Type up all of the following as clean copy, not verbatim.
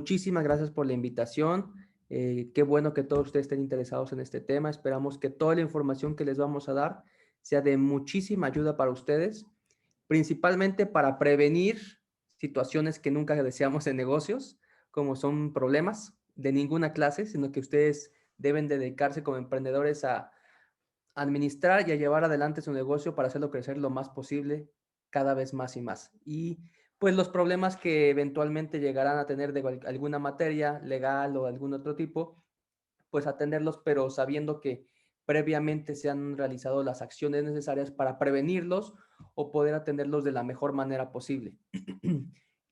muchísimas gracias por la invitación. Qué bueno que todos ustedes estén interesados en este tema. Esperamos que toda la información que les vamos a dar sea de muchísima ayuda para ustedes, principalmente para prevenir situaciones que nunca deseamos en negocios, como son problemas de ninguna clase, sino que ustedes deben dedicarse como emprendedores a administrar y a llevar adelante su negocio para hacerlo crecer lo más posible, cada vez más y más. Y pues los problemas que eventualmente llegarán a tener de alguna materia legal o de algún otro tipo, pues atenderlos, pero sabiendo que previamente se han realizado las acciones necesarias para prevenirlos o poder atenderlos de la mejor manera posible.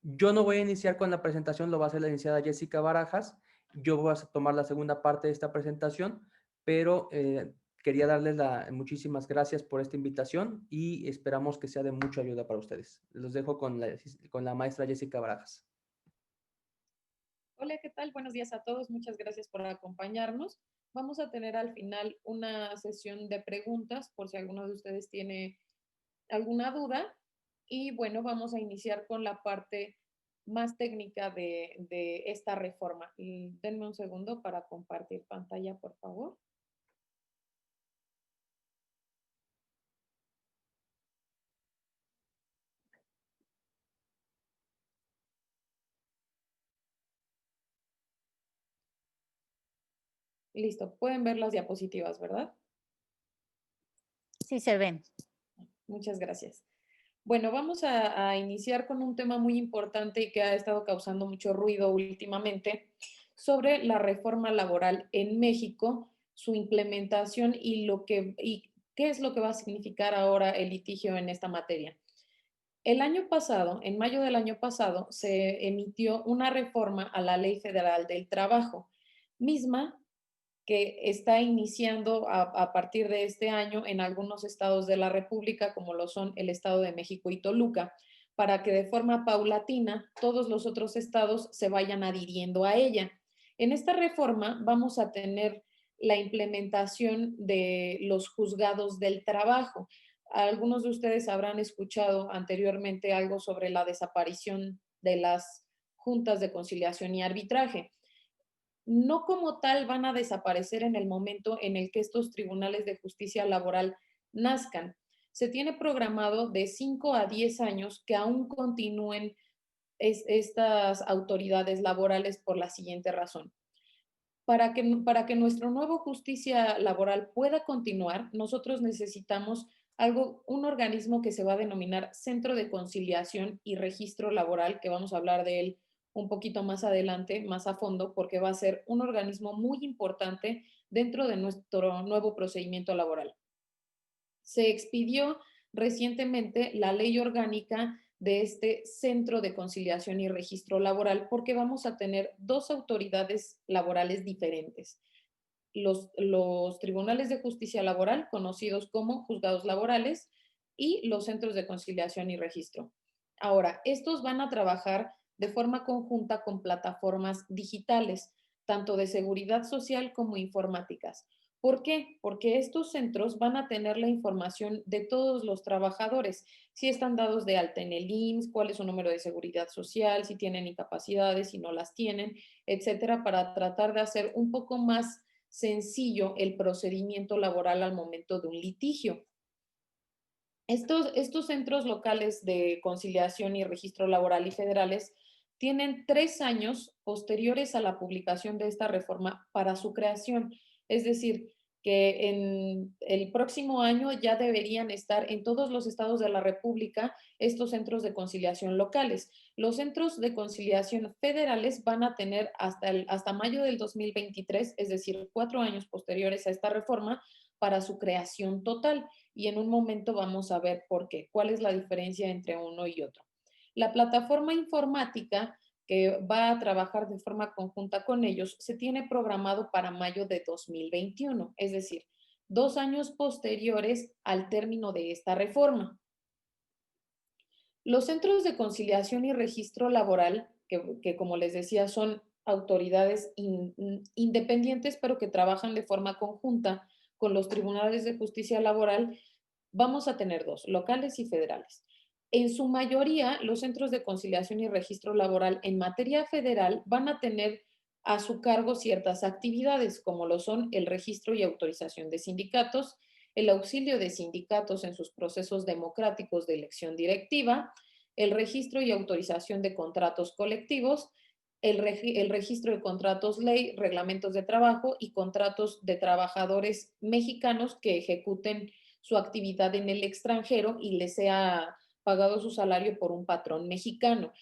Yo no voy a iniciar con la presentación, lo va a hacer la licenciada Jessica Barajas. Yo voy a tomar la segunda parte de esta presentación, pero quería darles muchísimas gracias por esta invitación y esperamos que sea de mucha ayuda para ustedes. Los dejo con la maestra Jessica Barajas. Hola, ¿qué tal? Buenos días a todos. Muchas gracias por acompañarnos. Vamos a tener al final una sesión de preguntas por si alguno de ustedes tiene alguna duda. Y bueno, vamos a iniciar con la parte más técnica de esta reforma. Y denme un segundo para compartir pantalla, por favor. Listo, pueden ver las diapositivas, ¿verdad? Sí, se ven. Muchas gracias. Bueno, vamos a iniciar con un tema muy importante y que ha estado causando mucho ruido últimamente sobre la reforma laboral en México, su implementación y qué es lo que va a significar ahora el litigio en esta materia. El año pasado, en mayo del año pasado, se emitió una reforma a la Ley Federal del Trabajo, misma que está iniciando a partir de este año en algunos estados de la República, como lo son el Estado de México y Toluca, para que de forma paulatina todos los otros estados se vayan adhiriendo a ella. En esta reforma vamos a tener la implementación de los juzgados del trabajo. Algunos de ustedes habrán escuchado anteriormente algo sobre la desaparición de las juntas de conciliación y arbitraje. No como tal van a desaparecer en el momento en el que estos tribunales de justicia laboral nazcan. Se tiene programado de 5 a 10 años que aún continúen estas autoridades laborales por la siguiente razón. Para que nuestra nueva justicia laboral pueda continuar, nosotros necesitamos un organismo que se va a denominar Centro de Conciliación y Registro Laboral, que vamos a hablar de él un poquito más adelante, más a fondo, porque va a ser un organismo muy importante dentro de nuestro nuevo procedimiento laboral. Se expidió recientemente la ley orgánica de este Centro de Conciliación y Registro Laboral porque vamos a tener dos autoridades laborales diferentes. Los tribunales de justicia laboral, conocidos como juzgados laborales, y los centros de conciliación y registro. Ahora, estos van a trabajar de forma conjunta con plataformas digitales, tanto de seguridad social como informáticas. ¿Por qué? Porque estos centros van a tener la información de todos los trabajadores, si están dados de alta en el IMSS, cuál es su número de seguridad social, si tienen incapacidades, si no las tienen, etcétera, para tratar de hacer un poco más sencillo el procedimiento laboral al momento de un litigio. Estos centros locales de conciliación y registro laboral y federales tienen 3 años posteriores a la publicación de esta reforma para su creación. Es decir, que en el próximo año ya deberían estar en todos los estados de la República estos centros de conciliación locales. Los centros de conciliación federales van a tener hasta mayo del 2023, es decir, 4 años posteriores a esta reforma, para su creación total. Y en un momento vamos a ver por qué, cuál es la diferencia entre uno y otro. La plataforma informática que va a trabajar de forma conjunta con ellos se tiene programado para mayo de 2021, es decir, 2 años posteriores al término de esta reforma. Los centros de conciliación y registro laboral, que como les decía, son autoridades independientes, pero que trabajan de forma conjunta con los tribunales de justicia laboral, vamos a tener dos, locales y federales. En su mayoría, los centros de conciliación y registro laboral en materia federal van a tener a su cargo ciertas actividades, como lo son el registro y autorización de sindicatos, el auxilio de sindicatos en sus procesos democráticos de elección directiva, el registro y autorización de contratos colectivos, el registro de contratos ley, reglamentos de trabajo y contratos de trabajadores mexicanos que ejecuten su actividad en el extranjero y les sea pagado su salario por un patrón mexicano.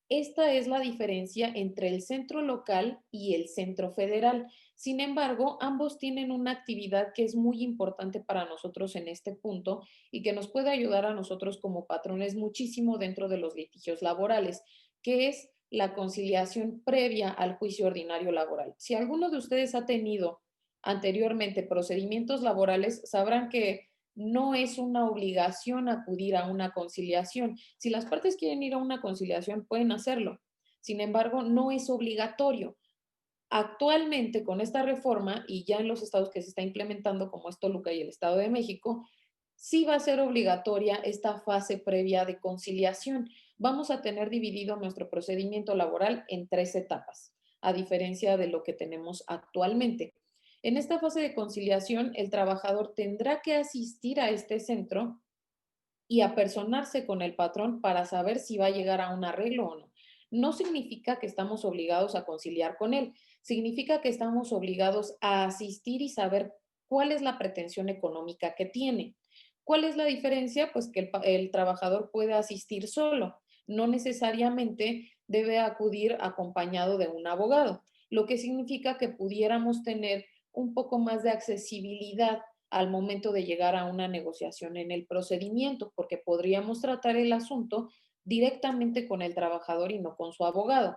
Esta es la diferencia entre el centro local y el centro federal. Sin embargo, ambos tienen una actividad que es muy importante para nosotros en este punto y que nos puede ayudar a nosotros como patrones muchísimo dentro de los litigios laborales, que es la conciliación previa al juicio ordinario laboral. Si alguno de ustedes ha tenido anteriormente procedimientos laborales, sabrán que no es una obligación acudir a una conciliación. Si las partes quieren ir a una conciliación, pueden hacerlo. Sin embargo, no es obligatorio. Actualmente, con esta reforma, y ya en los estados que se está implementando, como es Toluca y el Estado de México, sí va a ser obligatoria esta fase previa de conciliación. Vamos a tener dividido nuestro procedimiento laboral en 3 etapas, a diferencia de lo que tenemos actualmente. En esta fase de conciliación, el trabajador tendrá que asistir a este centro y apersonarse con el patrón para saber si va a llegar a un arreglo o no. No significa que estamos obligados a conciliar con él, significa que estamos obligados a asistir y saber cuál es la pretensión económica que tiene. ¿Cuál es la diferencia? Pues que el trabajador puede asistir solo, no necesariamente debe acudir acompañado de un abogado, lo que significa que pudiéramos tener un poco más de accesibilidad al momento de llegar a una negociación en el procedimiento, porque podríamos tratar el asunto directamente con el trabajador y no con su abogado.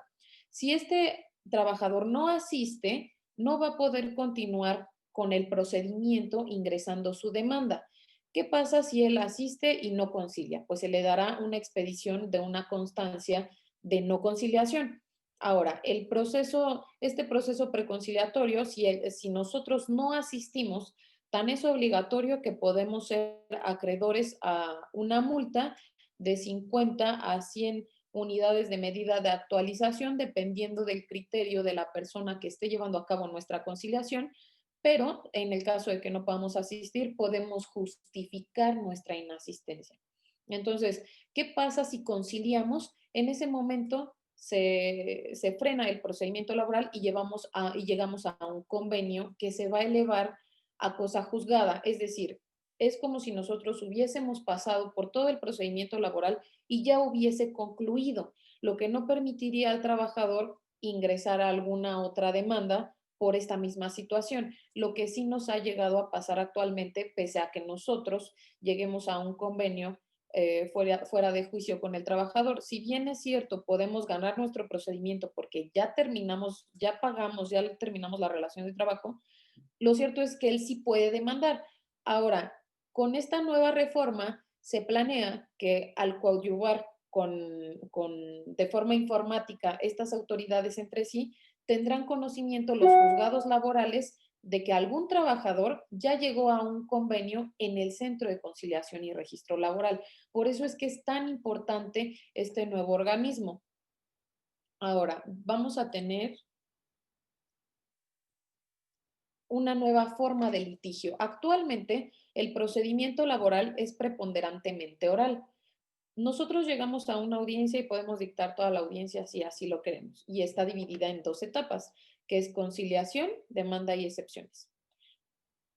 Si este trabajador no asiste, no va a poder continuar con el procedimiento ingresando su demanda. ¿Qué pasa si él asiste y no concilia? Pues se le dará una expedición de una constancia de no conciliación. Ahora, este proceso preconciliatorio, si nosotros no asistimos, tan es obligatorio que podemos ser acreedores a una multa de 50 a 100 unidades de medida de actualización, dependiendo del criterio de la persona que esté llevando a cabo nuestra conciliación, pero en el caso de que no podamos asistir, podemos justificar nuestra inasistencia. Entonces, ¿qué pasa si conciliamos? En ese momento se frena el procedimiento laboral y llegamos a un convenio que se va a elevar a cosa juzgada. Es decir, es como si nosotros hubiésemos pasado por todo el procedimiento laboral y ya hubiese concluido, lo que no permitiría al trabajador ingresar a alguna otra demanda por esta misma situación, lo que sí nos ha llegado a pasar actualmente, pese a que nosotros lleguemos a un convenio fuera de juicio con el trabajador. Si bien es cierto, podemos ganar nuestro procedimiento porque ya terminamos, ya pagamos, ya terminamos la relación de trabajo, lo cierto es que él sí puede demandar. Ahora, con esta nueva reforma se planea que al coadyuvar de forma informática estas autoridades entre sí, tendrán conocimiento los juzgados laborales de que algún trabajador ya llegó a un convenio en el Centro de Conciliación y Registro Laboral. Por eso es que es tan importante este nuevo organismo. Ahora, vamos a tener una nueva forma de litigio. Actualmente, el procedimiento laboral es preponderantemente oral. Nosotros llegamos a una audiencia y podemos dictar toda la audiencia si así lo queremos. Y está dividida en 2 etapas, que es conciliación, demanda y excepciones.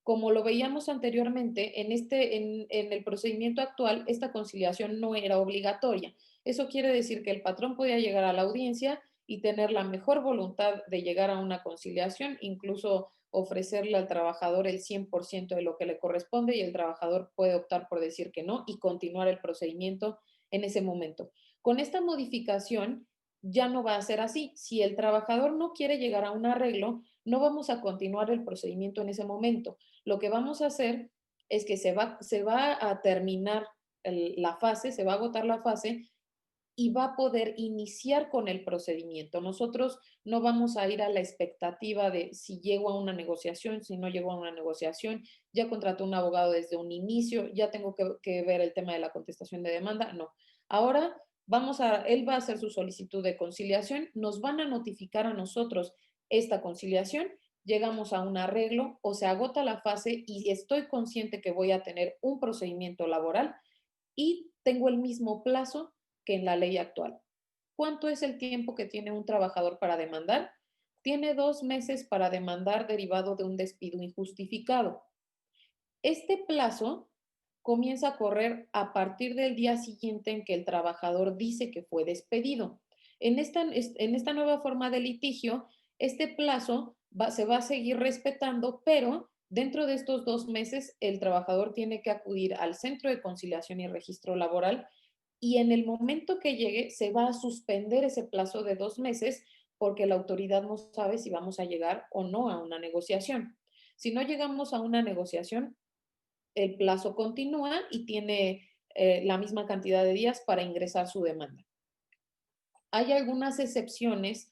Como lo veíamos anteriormente, en el procedimiento actual, esta conciliación no era obligatoria. Eso quiere decir que el patrón podía llegar a la audiencia y tener la mejor voluntad de llegar a una conciliación, incluso ofrecerle al trabajador el 100% de lo que le corresponde y el trabajador puede optar por decir que no y continuar el procedimiento en ese momento. Con esta modificación ya no va a ser así. Si el trabajador no quiere llegar a un arreglo, no vamos a continuar el procedimiento en ese momento. Lo que vamos a hacer es que se va a terminar la fase, se va a agotar la fase y va a poder iniciar con el procedimiento. Nosotros no vamos a ir a la expectativa de si llego a una negociación, si no llego a una negociación, ya contraté un abogado desde un inicio, ya tengo que ver el tema de la contestación de demanda. No, Ahora él va a hacer su solicitud de conciliación, nos van a notificar a nosotros esta conciliación, llegamos a un arreglo o se agota la fase y estoy consciente que voy a tener un procedimiento laboral y tengo el mismo plazo que en la ley actual. ¿Cuánto es el tiempo que tiene un trabajador para demandar? Tiene 2 meses para demandar derivado de un despido injustificado. Este plazo comienza a correr a partir del día siguiente en que el trabajador dice que fue despedido. En esta nueva forma de litigio, este plazo se va a seguir respetando, pero dentro de estos 2 meses el trabajador tiene que acudir al Centro de Conciliación y Registro Laboral y en el momento que llegue se va a suspender ese plazo de 2 meses porque la autoridad no sabe si vamos a llegar o no a una negociación. Si no llegamos a una negociación, el plazo continúa y tiene la misma cantidad de días para ingresar su demanda. Hay algunas excepciones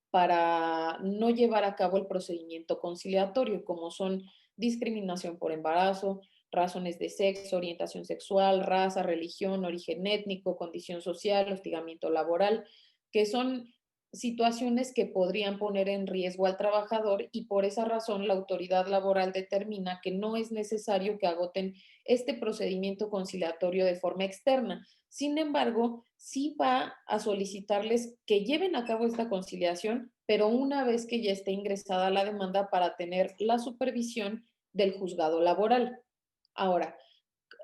para no llevar a cabo el procedimiento conciliatorio, como son discriminación por embarazo, razones de sexo, orientación sexual, raza, religión, origen étnico, condición social, hostigamiento laboral, que son situaciones que podrían poner en riesgo al trabajador y por esa razón la autoridad laboral determina que no es necesario que agoten este procedimiento conciliatorio de forma externa. Sin embargo, sí va a solicitarles que lleven a cabo esta conciliación, pero una vez que ya esté ingresada la demanda para tener la supervisión del juzgado laboral. Ahora,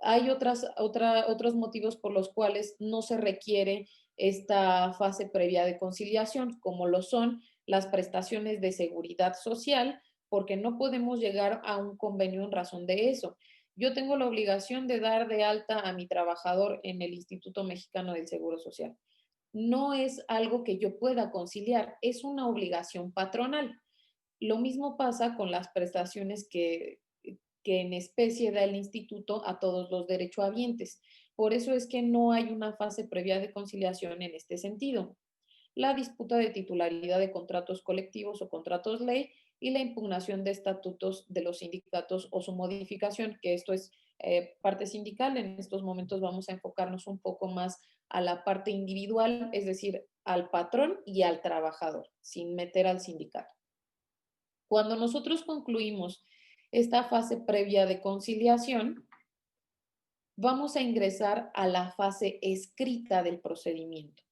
hay otros motivos por los cuales no se requiere esta fase previa de conciliación, como lo son las prestaciones de seguridad social, porque no podemos llegar a un convenio en razón de eso. Yo tengo la obligación de dar de alta a mi trabajador en el Instituto Mexicano del Seguro Social. No es algo que yo pueda conciliar, es una obligación patronal. Lo mismo pasa con las prestaciones que en especie da el instituto a todos los derechohabientes. Por eso es que no hay una fase previa de conciliación en este sentido. La disputa de titularidad de contratos colectivos o contratos ley y la impugnación de estatutos de los sindicatos o su modificación, que esto es parte sindical. En estos momentos vamos a enfocarnos un poco más a la parte individual, es decir, al patrón y al trabajador, sin meter al sindicato. Cuando nosotros concluimos esta fase previa de conciliación, vamos a ingresar a la fase escrita del procedimiento.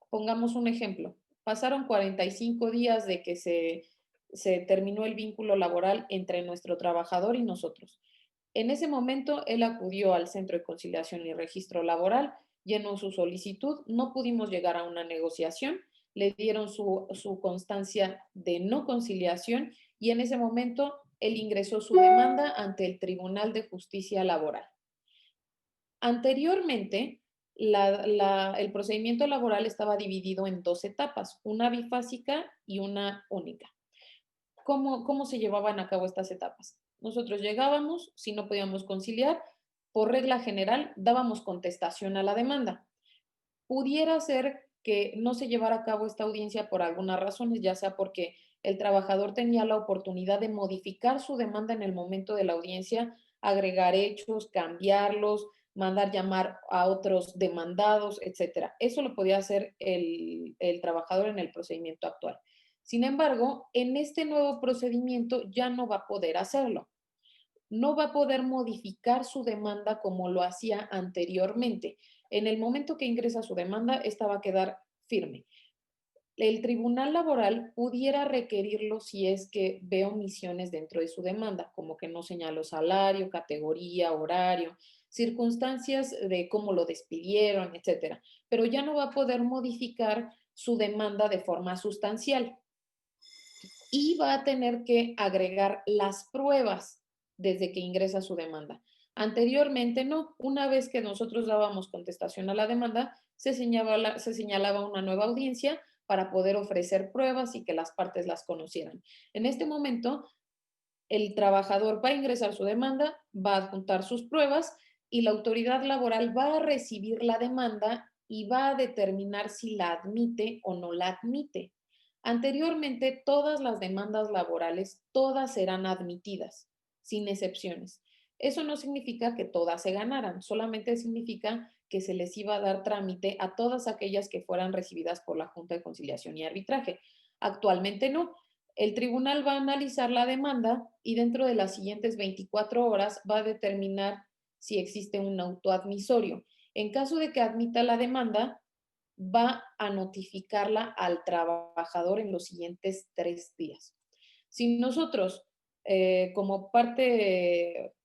Pongamos un ejemplo. Pasaron 45 días de que se terminó el vínculo laboral entre nuestro trabajador y nosotros. En ese momento, él acudió al Centro de Conciliación y Registro Laboral, llenó su solicitud, no pudimos llegar a una negociación, le dieron su constancia de no conciliación y en ese momento él ingresó su demanda ante el Tribunal de Justicia Laboral. Anteriormente, el procedimiento laboral estaba dividido en 2 etapas, una bifásica y una única. ¿Cómo se llevaban a cabo estas etapas? Nosotros llegábamos, si no podíamos conciliar, por regla general dábamos contestación a la demanda. Pudiera ser que no se llevara a cabo esta audiencia por algunas razones, ya sea porque el trabajador tenía la oportunidad de modificar su demanda en el momento de la audiencia, agregar hechos, cambiarlos, mandar llamar a otros demandados, etcétera. Eso lo podía hacer el trabajador en el procedimiento actual. Sin embargo, en este nuevo procedimiento ya no va a poder hacerlo. No va a poder modificar su demanda como lo hacía anteriormente. En el momento que ingresa su demanda, esta va a quedar firme. El tribunal laboral pudiera requerirlo si es que ve omisiones dentro de su demanda, como que no señaló salario, categoría, horario, circunstancias de cómo lo despidieron, etcétera. Pero ya no va a poder modificar su demanda de forma sustancial y va a tener que agregar las pruebas desde que ingresa su demanda. Anteriormente no, una vez que nosotros dábamos contestación a la demanda, se señalaba una nueva audiencia para poder ofrecer pruebas y que las partes las conocieran. En este momento, el trabajador va a ingresar su demanda, va a adjuntar sus pruebas y la autoridad laboral va a recibir la demanda y va a determinar si la admite o no la admite. Anteriormente, todas las demandas laborales, todas serán admitidas, sin excepciones. Eso no significa que todas se ganaran, solamente significa que se les iba a dar trámite a todas aquellas que fueran recibidas por la Junta de Conciliación y Arbitraje. Actualmente no. El tribunal va a analizar la demanda y dentro de las siguientes 24 horas va a determinar si existe un auto admisorio. En caso de que admita la demanda, va a notificarla al trabajador en los siguientes 3 días. Si nosotros, como parte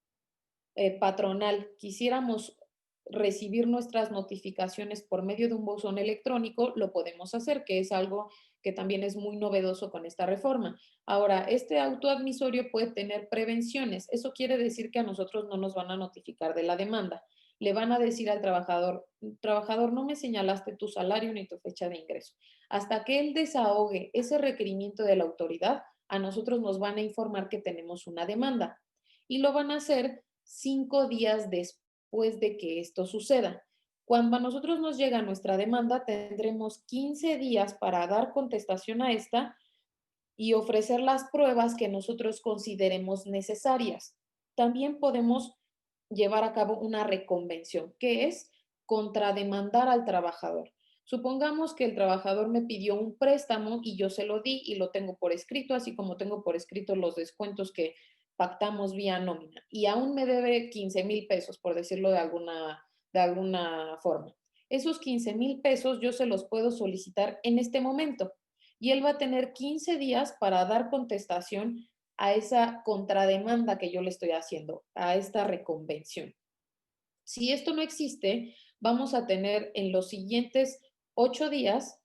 patronal, quisiéramos recibir nuestras notificaciones por medio de un buzón electrónico, lo podemos hacer, que es algo que también es muy novedoso con esta reforma. Ahora, este autoadmisorio puede tener prevenciones. Eso quiere decir que a nosotros no nos van a notificar de la demanda. Le van a decir al trabajador, no me señalaste tu salario ni tu fecha de ingreso. Hasta que él desahogue ese requerimiento de la autoridad, a nosotros nos van a informar que tenemos una demanda. Y lo van a hacer 5 días después de que esto suceda. Cuando a nosotros nos llega nuestra demanda, tendremos 15 días para dar contestación a esta y ofrecer las pruebas que nosotros consideremos necesarias. También podemos llevar a cabo una reconvención, que es contrademandar al trabajador. Supongamos que el trabajador me pidió un préstamo y yo se lo di y lo tengo por escrito, así como tengo por escrito los descuentos que pactamos vía nómina y aún me debe 15,000 pesos, por decirlo de alguna forma. Esos 15,000 pesos yo se los puedo solicitar en este momento y él va a tener 15 días para dar contestación a esa contrademanda que yo le estoy haciendo, a esta reconvención. Si esto no existe, vamos a tener en los siguientes 8 días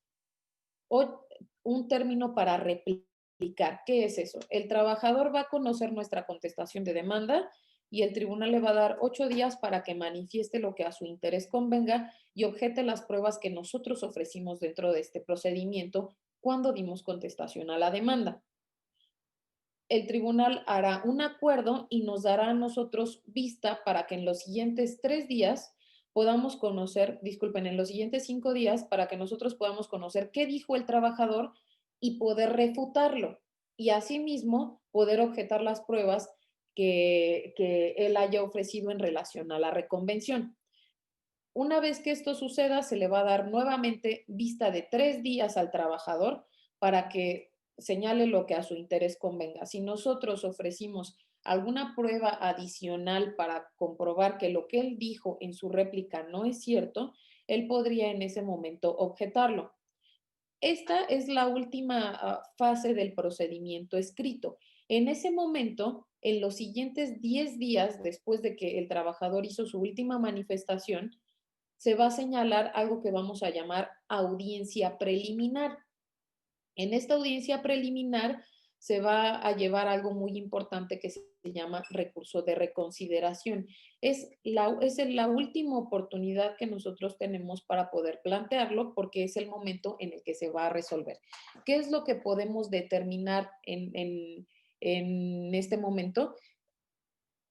un término para replicar. ¿Qué es eso? El trabajador va a conocer nuestra contestación de demanda y el tribunal le va a dar 8 días para que manifieste lo que a su interés convenga y objete las pruebas que nosotros ofrecimos dentro de este procedimiento cuando dimos contestación a la demanda. El tribunal hará un acuerdo y nos dará a nosotros vista para que en los siguientes 3 días podamos conocer, disculpen, en los siguientes 5 días para que nosotros podamos conocer qué dijo el trabajador y poder refutarlo. Y asimismo poder objetar las pruebas que él haya ofrecido en relación a la reconvención. Una vez que esto suceda, se le va a dar nuevamente vista de 3 días al trabajador para que señale lo que a su interés convenga. Si nosotros ofrecimos alguna prueba adicional para comprobar que lo que él dijo en su réplica no es cierto, él podría en ese momento objetarlo. Esta es la última fase del procedimiento escrito. En ese momento, en los siguientes 10 días después de que el trabajador hizo su última manifestación, se va a señalar algo que vamos a llamar audiencia preliminar. En esta audiencia preliminar se va a llevar algo muy importante que se llama recurso de reconsideración. Es la última oportunidad que nosotros tenemos para poder plantearlo porque es el momento en el que se va a resolver. ¿Qué es lo que podemos determinar en este momento?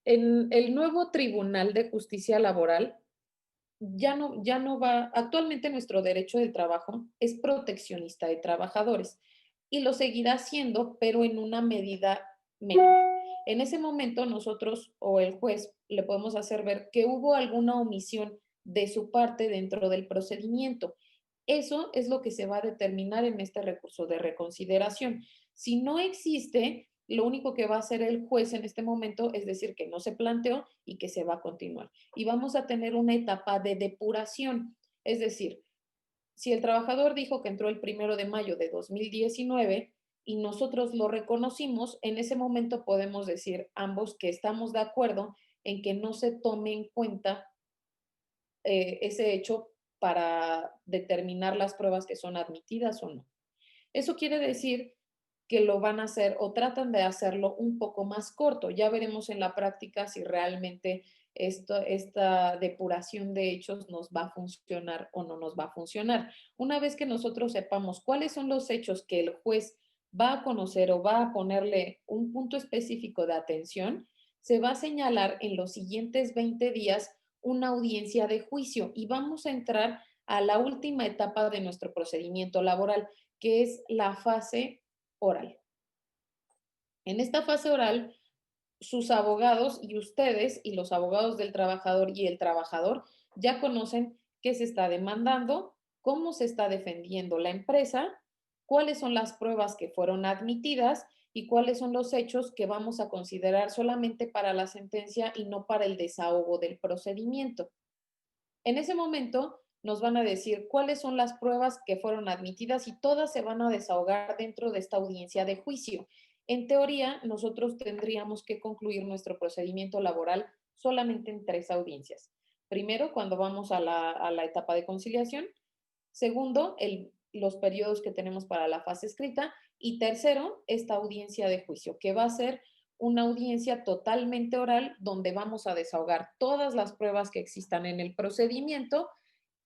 En el nuevo Tribunal de Justicia Laboral ya no va, actualmente nuestro derecho del trabajo es proteccionista de trabajadores y lo seguirá siendo, pero en una medida menor. En ese momento nosotros o el juez le podemos hacer ver que hubo alguna omisión de su parte dentro del procedimiento. Eso es lo que se va a determinar en este recurso de reconsideración. Si no existe, lo único que va a hacer el juez en este momento es decir que no se planteó y que se va a continuar. Y vamos a tener una etapa de depuración. Es decir, si el trabajador dijo que entró el 1 de mayo de 2019 y nosotros lo reconocimos, en ese momento podemos decir ambos que estamos de acuerdo en que no se tome en cuenta ese hecho para determinar las pruebas que son admitidas o no. Eso quiere decir que lo van a hacer o tratan de hacerlo un poco más corto. Ya veremos en la práctica si realmente esta depuración de hechos nos va a funcionar o no nos va a funcionar. Una vez que nosotros sepamos cuáles son los hechos que el juez va a conocer o va a ponerle un punto específico de atención, se va a señalar en los siguientes 20 días una audiencia de juicio y vamos a entrar a la última etapa de nuestro procedimiento laboral, que es la fase oral. En esta fase oral, sus abogados y ustedes y los abogados del trabajador y el trabajador Ya conocen qué se está demandando, cómo se está defendiendo la empresa, cuáles son las pruebas que fueron admitidas y cuáles son los hechos que vamos a considerar solamente para la sentencia y no para el desahogo del procedimiento. En ese momento nos van a decir cuáles son las pruebas que fueron admitidas y todas se van a desahogar dentro de esta audiencia de juicio. En teoría, nosotros tendríamos que concluir nuestro procedimiento laboral solamente en 3 audiencias. Primero, cuando vamos a la etapa de conciliación. Segundo, los periodos que tenemos para la fase escrita. Y tercero, esta audiencia de juicio, que va a ser una audiencia totalmente oral donde vamos a desahogar todas las pruebas que existan en el procedimiento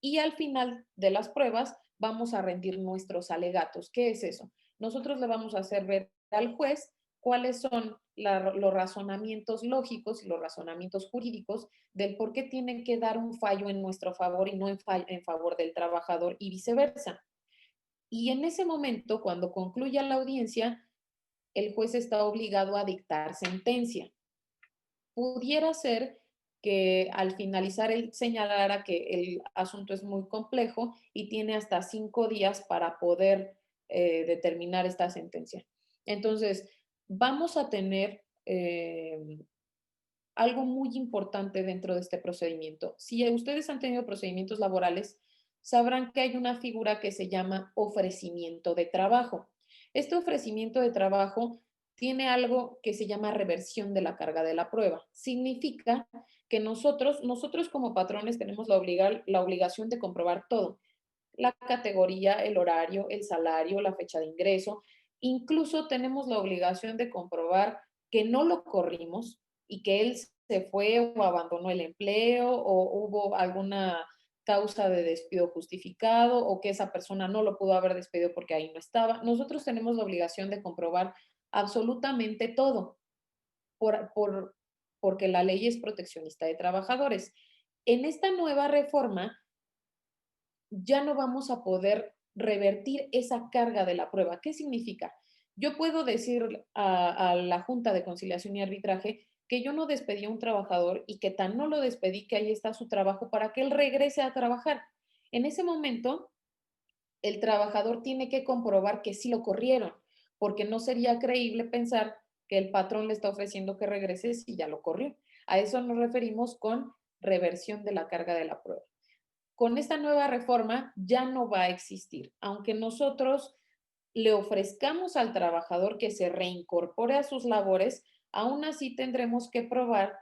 y al final de las pruebas vamos a rendir nuestros alegatos. ¿Qué es eso? Nosotros le vamos a hacer ver al juez cuáles son los razonamientos lógicos y los razonamientos jurídicos del por qué tienen que dar un fallo en nuestro favor y no en favor del trabajador y viceversa. Y en ese momento, cuando concluya la audiencia, el juez está obligado a dictar sentencia. Pudiera ser que al finalizar él señalara que el asunto es muy complejo y tiene hasta 5 días para poder determinar esta sentencia. Entonces, vamos a tener algo muy importante dentro de este procedimiento. Si ustedes han tenido procedimientos laborales, sabrán que hay una figura que se llama ofrecimiento de trabajo. Este ofrecimiento de trabajo tiene algo que se llama reversión de la carga de la prueba. Significa que nosotros como patrones tenemos la obligación de comprobar todo. La categoría, el horario, el salario, la fecha de ingreso. Incluso tenemos la obligación de comprobar que no lo corrimos y que él se fue o abandonó el empleo o hubo alguna causa de despido justificado o que esa persona no lo pudo haber despedido porque ahí no estaba. Nosotros tenemos la obligación de comprobar absolutamente todo porque la ley es proteccionista de trabajadores. En esta nueva reforma ya no vamos a poder revertir esa carga de la prueba. ¿Qué significa? Yo puedo decir a la Junta de Conciliación y Arbitraje que yo no despedí a un trabajador y que tan no lo despedí que ahí está su trabajo para que él regrese a trabajar. En ese momento, el trabajador tiene que comprobar que sí lo corrieron, porque no sería creíble pensar que el patrón le está ofreciendo que regrese si ya lo corrió. A eso nos referimos con reversión de la carga de la prueba. Con esta nueva reforma ya no va a existir, aunque nosotros le ofrezcamos al trabajador que se reincorpore a sus labores, aún así tendremos que probar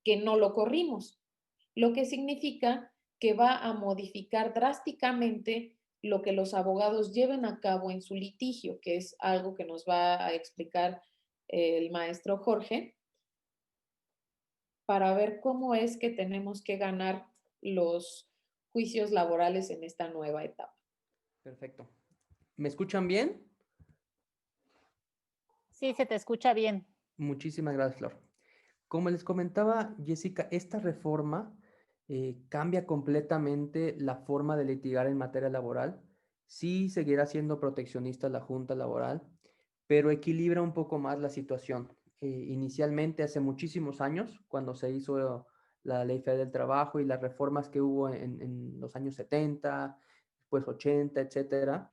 que no lo corrimos, lo que significa que va a modificar drásticamente lo que los abogados lleven a cabo en su litigio, que es algo que nos va a explicar el maestro Jorge, para ver cómo es que tenemos que ganar los juicios laborales en esta nueva etapa. Perfecto. ¿Me escuchan bien? Sí, se te escucha bien. Muchísimas gracias, Flor. Como les comentaba, Jessica, esta reforma cambia completamente la forma de litigar en materia laboral. Sí seguirá siendo proteccionista la Junta Laboral, pero equilibra un poco más la situación. Inicialmente, hace muchísimos años, cuando se hizo la Ley Federal del Trabajo y las reformas que hubo en los años 70, después 80, etcétera,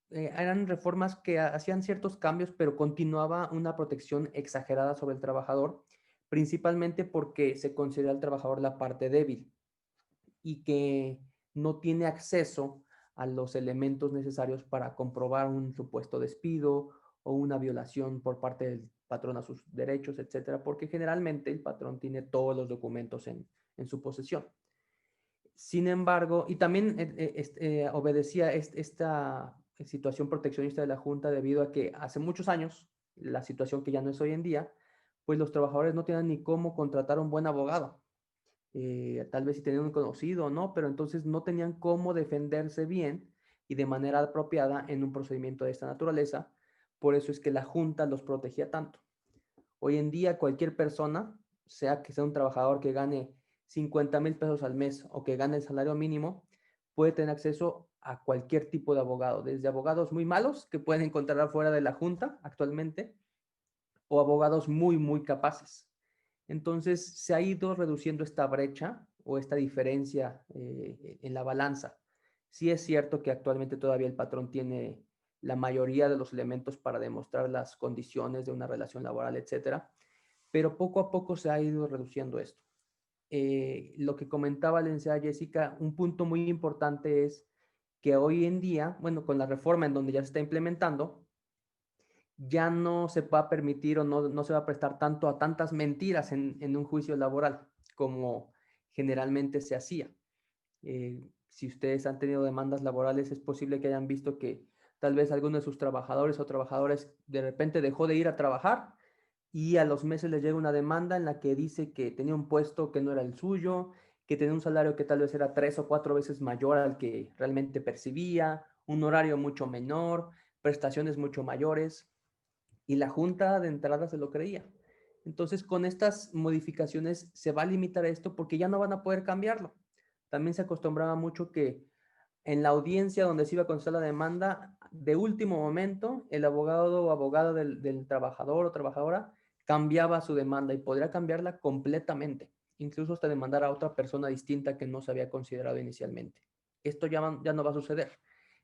eran reformas que hacían ciertos cambios, pero continuaba una protección exagerada sobre el trabajador, principalmente porque se considera al trabajador la parte débil y que no tiene acceso a los elementos necesarios para comprobar un supuesto despido o una violación por parte del patrón a sus derechos, etcétera, porque generalmente el patrón tiene todos los documentos en su posesión. Sin embargo, y también obedecía esta situación proteccionista de la Junta debido a que hace muchos años, la situación que ya no es hoy en día, pues los trabajadores no tenían ni cómo contratar un buen abogado. Tal vez si tenían un conocido o no, pero entonces no tenían cómo defenderse bien y de manera apropiada en un procedimiento de esta naturaleza. Por eso es que la Junta los protegía tanto. Hoy en día cualquier persona, sea que sea un trabajador que gane 50,000 pesos al mes o que gane el salario mínimo, puede tener acceso a cualquier tipo de abogado, desde abogados muy malos que pueden encontrar fuera de la Junta actualmente, o abogados muy, muy capaces. Entonces se ha ido reduciendo esta brecha o esta diferencia en la balanza. Sí es cierto que actualmente todavía el patrón tiene la mayoría de los elementos para demostrar las condiciones de una relación laboral, etcétera, pero poco a poco se ha ido reduciendo esto. Lo que comentaba la licenciada Jessica, un punto muy importante es que hoy en día, bueno, con la reforma en donde ya se está implementando, ya no se va a permitir o no se va a prestar tanto a tantas mentiras en un juicio laboral como generalmente se hacía. Si ustedes han tenido demandas laborales, es posible que hayan visto que tal vez alguno de sus trabajadores o trabajadores de repente dejó de ir a trabajar y a los meses les llega una demanda en la que dice que tenía un puesto que no era el suyo, que tenía un salario que tal vez era 3 o 4 veces mayor al que realmente percibía, un horario mucho menor, prestaciones mucho mayores, y la junta de entrada se lo creía. Entonces, con estas modificaciones se va a limitar esto porque ya no van a poder cambiarlo. También se acostumbraba mucho que en la audiencia donde se iba a contestar la demanda, de último momento, el abogado o abogada del trabajador o trabajadora cambiaba su demanda y podría cambiarla completamente, incluso hasta demandar a otra persona distinta que no se había considerado inicialmente. Esto ya no va a suceder.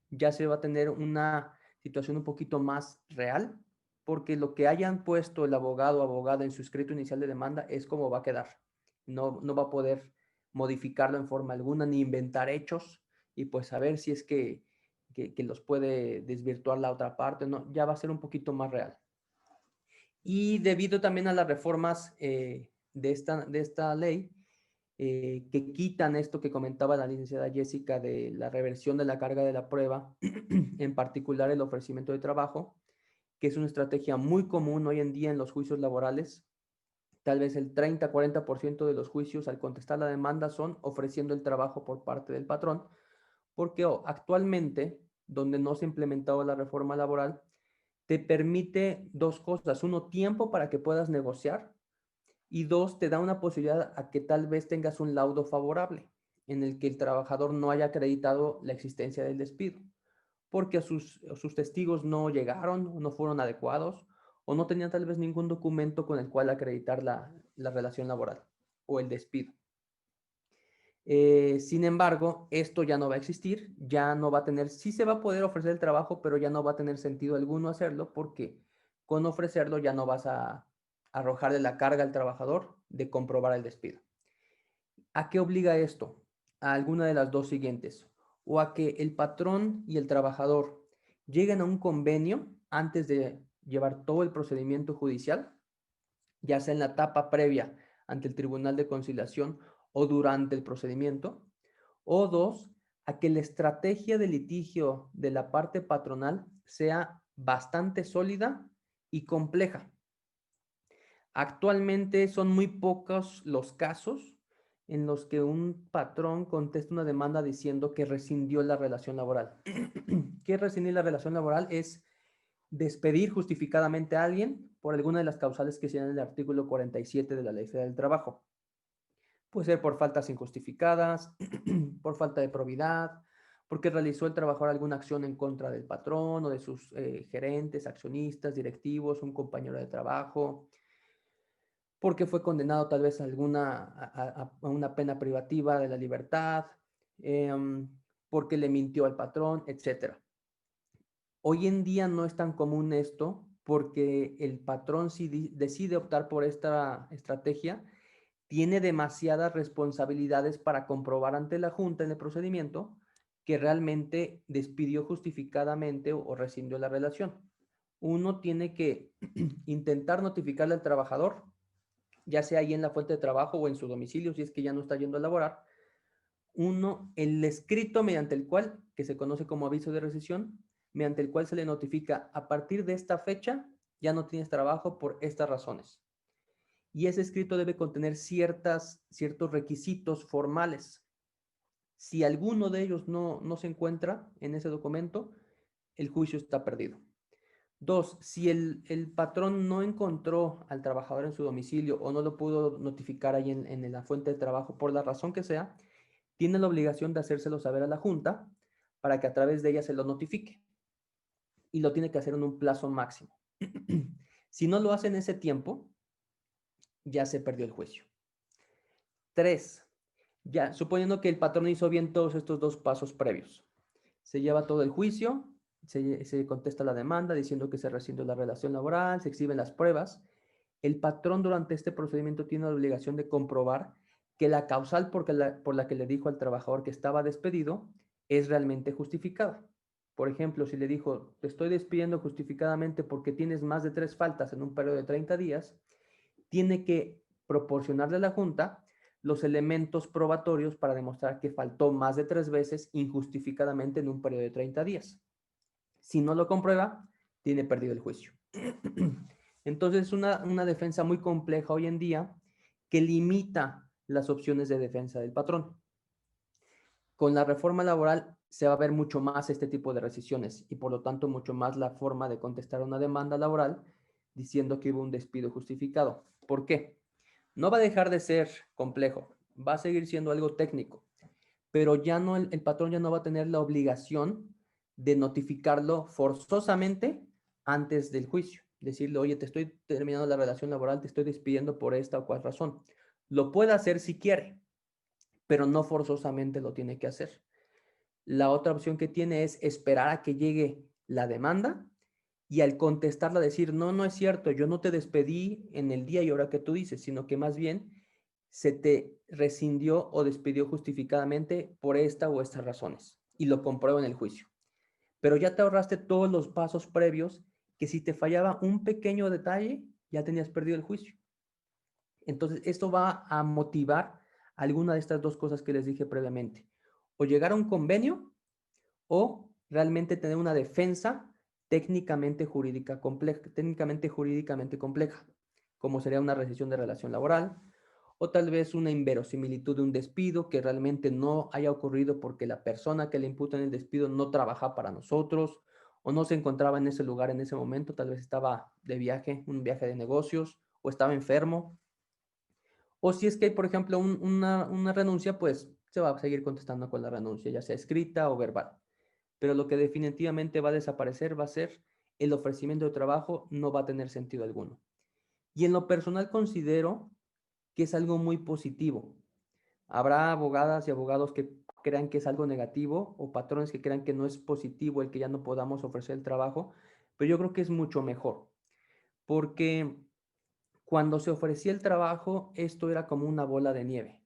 Ya se va a tener una situación un poquito más real, porque lo que hayan puesto el abogado o abogada en su escrito inicial de demanda es como va a quedar. No va a poder modificarlo en forma alguna ni inventar hechos y pues saber si es que los puede desvirtuar la otra parte, no, ya va a ser un poquito más real. Y debido también a las reformas de esta ley, que quitan esto que comentaba la licenciada Jessica de la reversión de la carga de la prueba, en particular el ofrecimiento de trabajo, que es una estrategia muy común hoy en día en los juicios laborales. Tal vez el 30-40% de los juicios al contestar la demanda son ofreciendo el trabajo por parte del patrón, porque actualmente, donde no se ha implementado la reforma laboral, te permite dos cosas. Uno, tiempo para que puedas negociar y dos, te da una posibilidad a que tal vez tengas un laudo favorable en el que el trabajador no haya acreditado la existencia del despido, porque sus testigos no llegaron, o no fueron adecuados, o no tenían tal vez ningún documento con el cual acreditar la relación laboral o el despido. Sin embargo, esto ya no va a existir, ya no va a tener, sí se va a poder ofrecer el trabajo, pero ya no va a tener sentido alguno hacerlo porque con ofrecerlo ya no vas a arrojarle la carga al trabajador de comprobar el despido. ¿A qué obliga esto? A alguna de las dos siguientes, o a que el patrón y el trabajador lleguen a un convenio antes de llevar todo el procedimiento judicial, ya sea en la etapa previa ante el Tribunal de Conciliación o durante el procedimiento, o dos, a que la estrategia de litigio de la parte patronal sea bastante sólida y compleja. Actualmente son muy pocos los casos en los que un patrón contesta una demanda diciendo que rescindió la relación laboral. ¿Qué es rescindir la relación laboral? Es despedir justificadamente a alguien por alguna de las causales que se dan en el artículo 47 de la Ley Federal del Trabajo. Puede ser por faltas injustificadas, por falta de probidad, porque realizó el trabajador alguna acción en contra del patrón o de sus gerentes, accionistas, directivos, un compañero de trabajo, porque fue condenado tal vez a una pena privativa de la libertad, porque le mintió al patrón, etc. Hoy en día no es tan común esto porque el patrón, si decide optar por esta estrategia, tiene demasiadas responsabilidades para comprobar ante la Junta en el procedimiento que realmente despidió justificadamente o rescindió la relación. Uno tiene que intentar notificarle al trabajador, ya sea ahí en la fuente de trabajo o en su domicilio, si es que ya no está yendo a laborar. Uno, el escrito mediante el cual, que se conoce como aviso de rescisión, mediante el cual se le notifica a partir de esta fecha ya no tienes trabajo por estas razones. Y ese escrito debe contener ciertos requisitos formales. Si alguno de ellos no se encuentra en ese documento, el juicio está perdido. Dos, si el patrón no encontró al trabajador en su domicilio o no lo pudo notificar ahí en la fuente de trabajo por la razón que sea, tiene la obligación de hacérselo saber a la Junta para que a través de ella se lo notifique. Y lo tiene que hacer en un plazo máximo. Si no lo hace en ese tiempo, ya se perdió el juicio. 3. Ya, suponiendo que el patrón hizo bien todos estos dos pasos previos. Se lleva todo el juicio, se contesta la demanda diciendo que se rescindió la relación laboral, se exhiben las pruebas. El patrón durante este procedimiento tiene la obligación de comprobar que la causal por la que le dijo al trabajador que estaba despedido es realmente justificada. Por ejemplo, si le dijo, te estoy despidiendo justificadamente porque tienes más de 3 faltas en un periodo de 30 días, tiene que proporcionarle a la Junta los elementos probatorios para demostrar que faltó más de 3 veces injustificadamente en un periodo de 30 días. Si no lo comprueba, tiene perdido el juicio. Entonces, es una defensa muy compleja hoy en día que limita las opciones de defensa del patrón. Con la reforma laboral se va a ver mucho más este tipo de rescisiones y por lo tanto mucho más la forma de contestar una demanda laboral diciendo que hubo un despido justificado. ¿Por qué? No va a dejar de ser complejo, va a seguir siendo algo técnico, pero ya no, el patrón ya no va a tener la obligación de notificarlo forzosamente antes del juicio. Decirle, oye, te estoy terminando la relación laboral, te estoy despidiendo por esta o cual razón. Lo puede hacer si quiere, pero no forzosamente lo tiene que hacer. La otra opción que tiene es esperar a que llegue la demanda y al contestarla decir, no, no es cierto, yo no te despedí en el día y hora que tú dices, sino que más bien se te rescindió o despidió justificadamente por esta o estas razones y lo compruebo en el juicio. Pero ya te ahorraste todos los pasos previos que si te fallaba un pequeño detalle, ya tenías perdido el juicio. Entonces, esto va a motivar alguna de estas dos cosas que les dije previamente. O llegar a un convenio o realmente tener una defensa técnicamente jurídicamente compleja, como sería una rescisión de relación laboral, o tal vez una inverosimilitud de un despido que realmente no haya ocurrido porque la persona que le imputan el despido no trabaja para nosotros o no se encontraba en ese lugar en ese momento, tal vez estaba de viaje, un viaje de negocios o estaba enfermo. O si es que hay, por ejemplo, una renuncia, pues se va a seguir contestando con la renuncia, ya sea escrita o verbal. Pero lo que definitivamente va a desaparecer va a ser el ofrecimiento de trabajo, no va a tener sentido alguno. Y en lo personal considero que es algo muy positivo. Habrá abogadas y abogados que crean que es algo negativo o patrones que crean que no es positivo el que ya no podamos ofrecer el trabajo, pero yo creo que es mucho mejor, porque cuando se ofrecía el trabajo, esto era como una bola de nieve,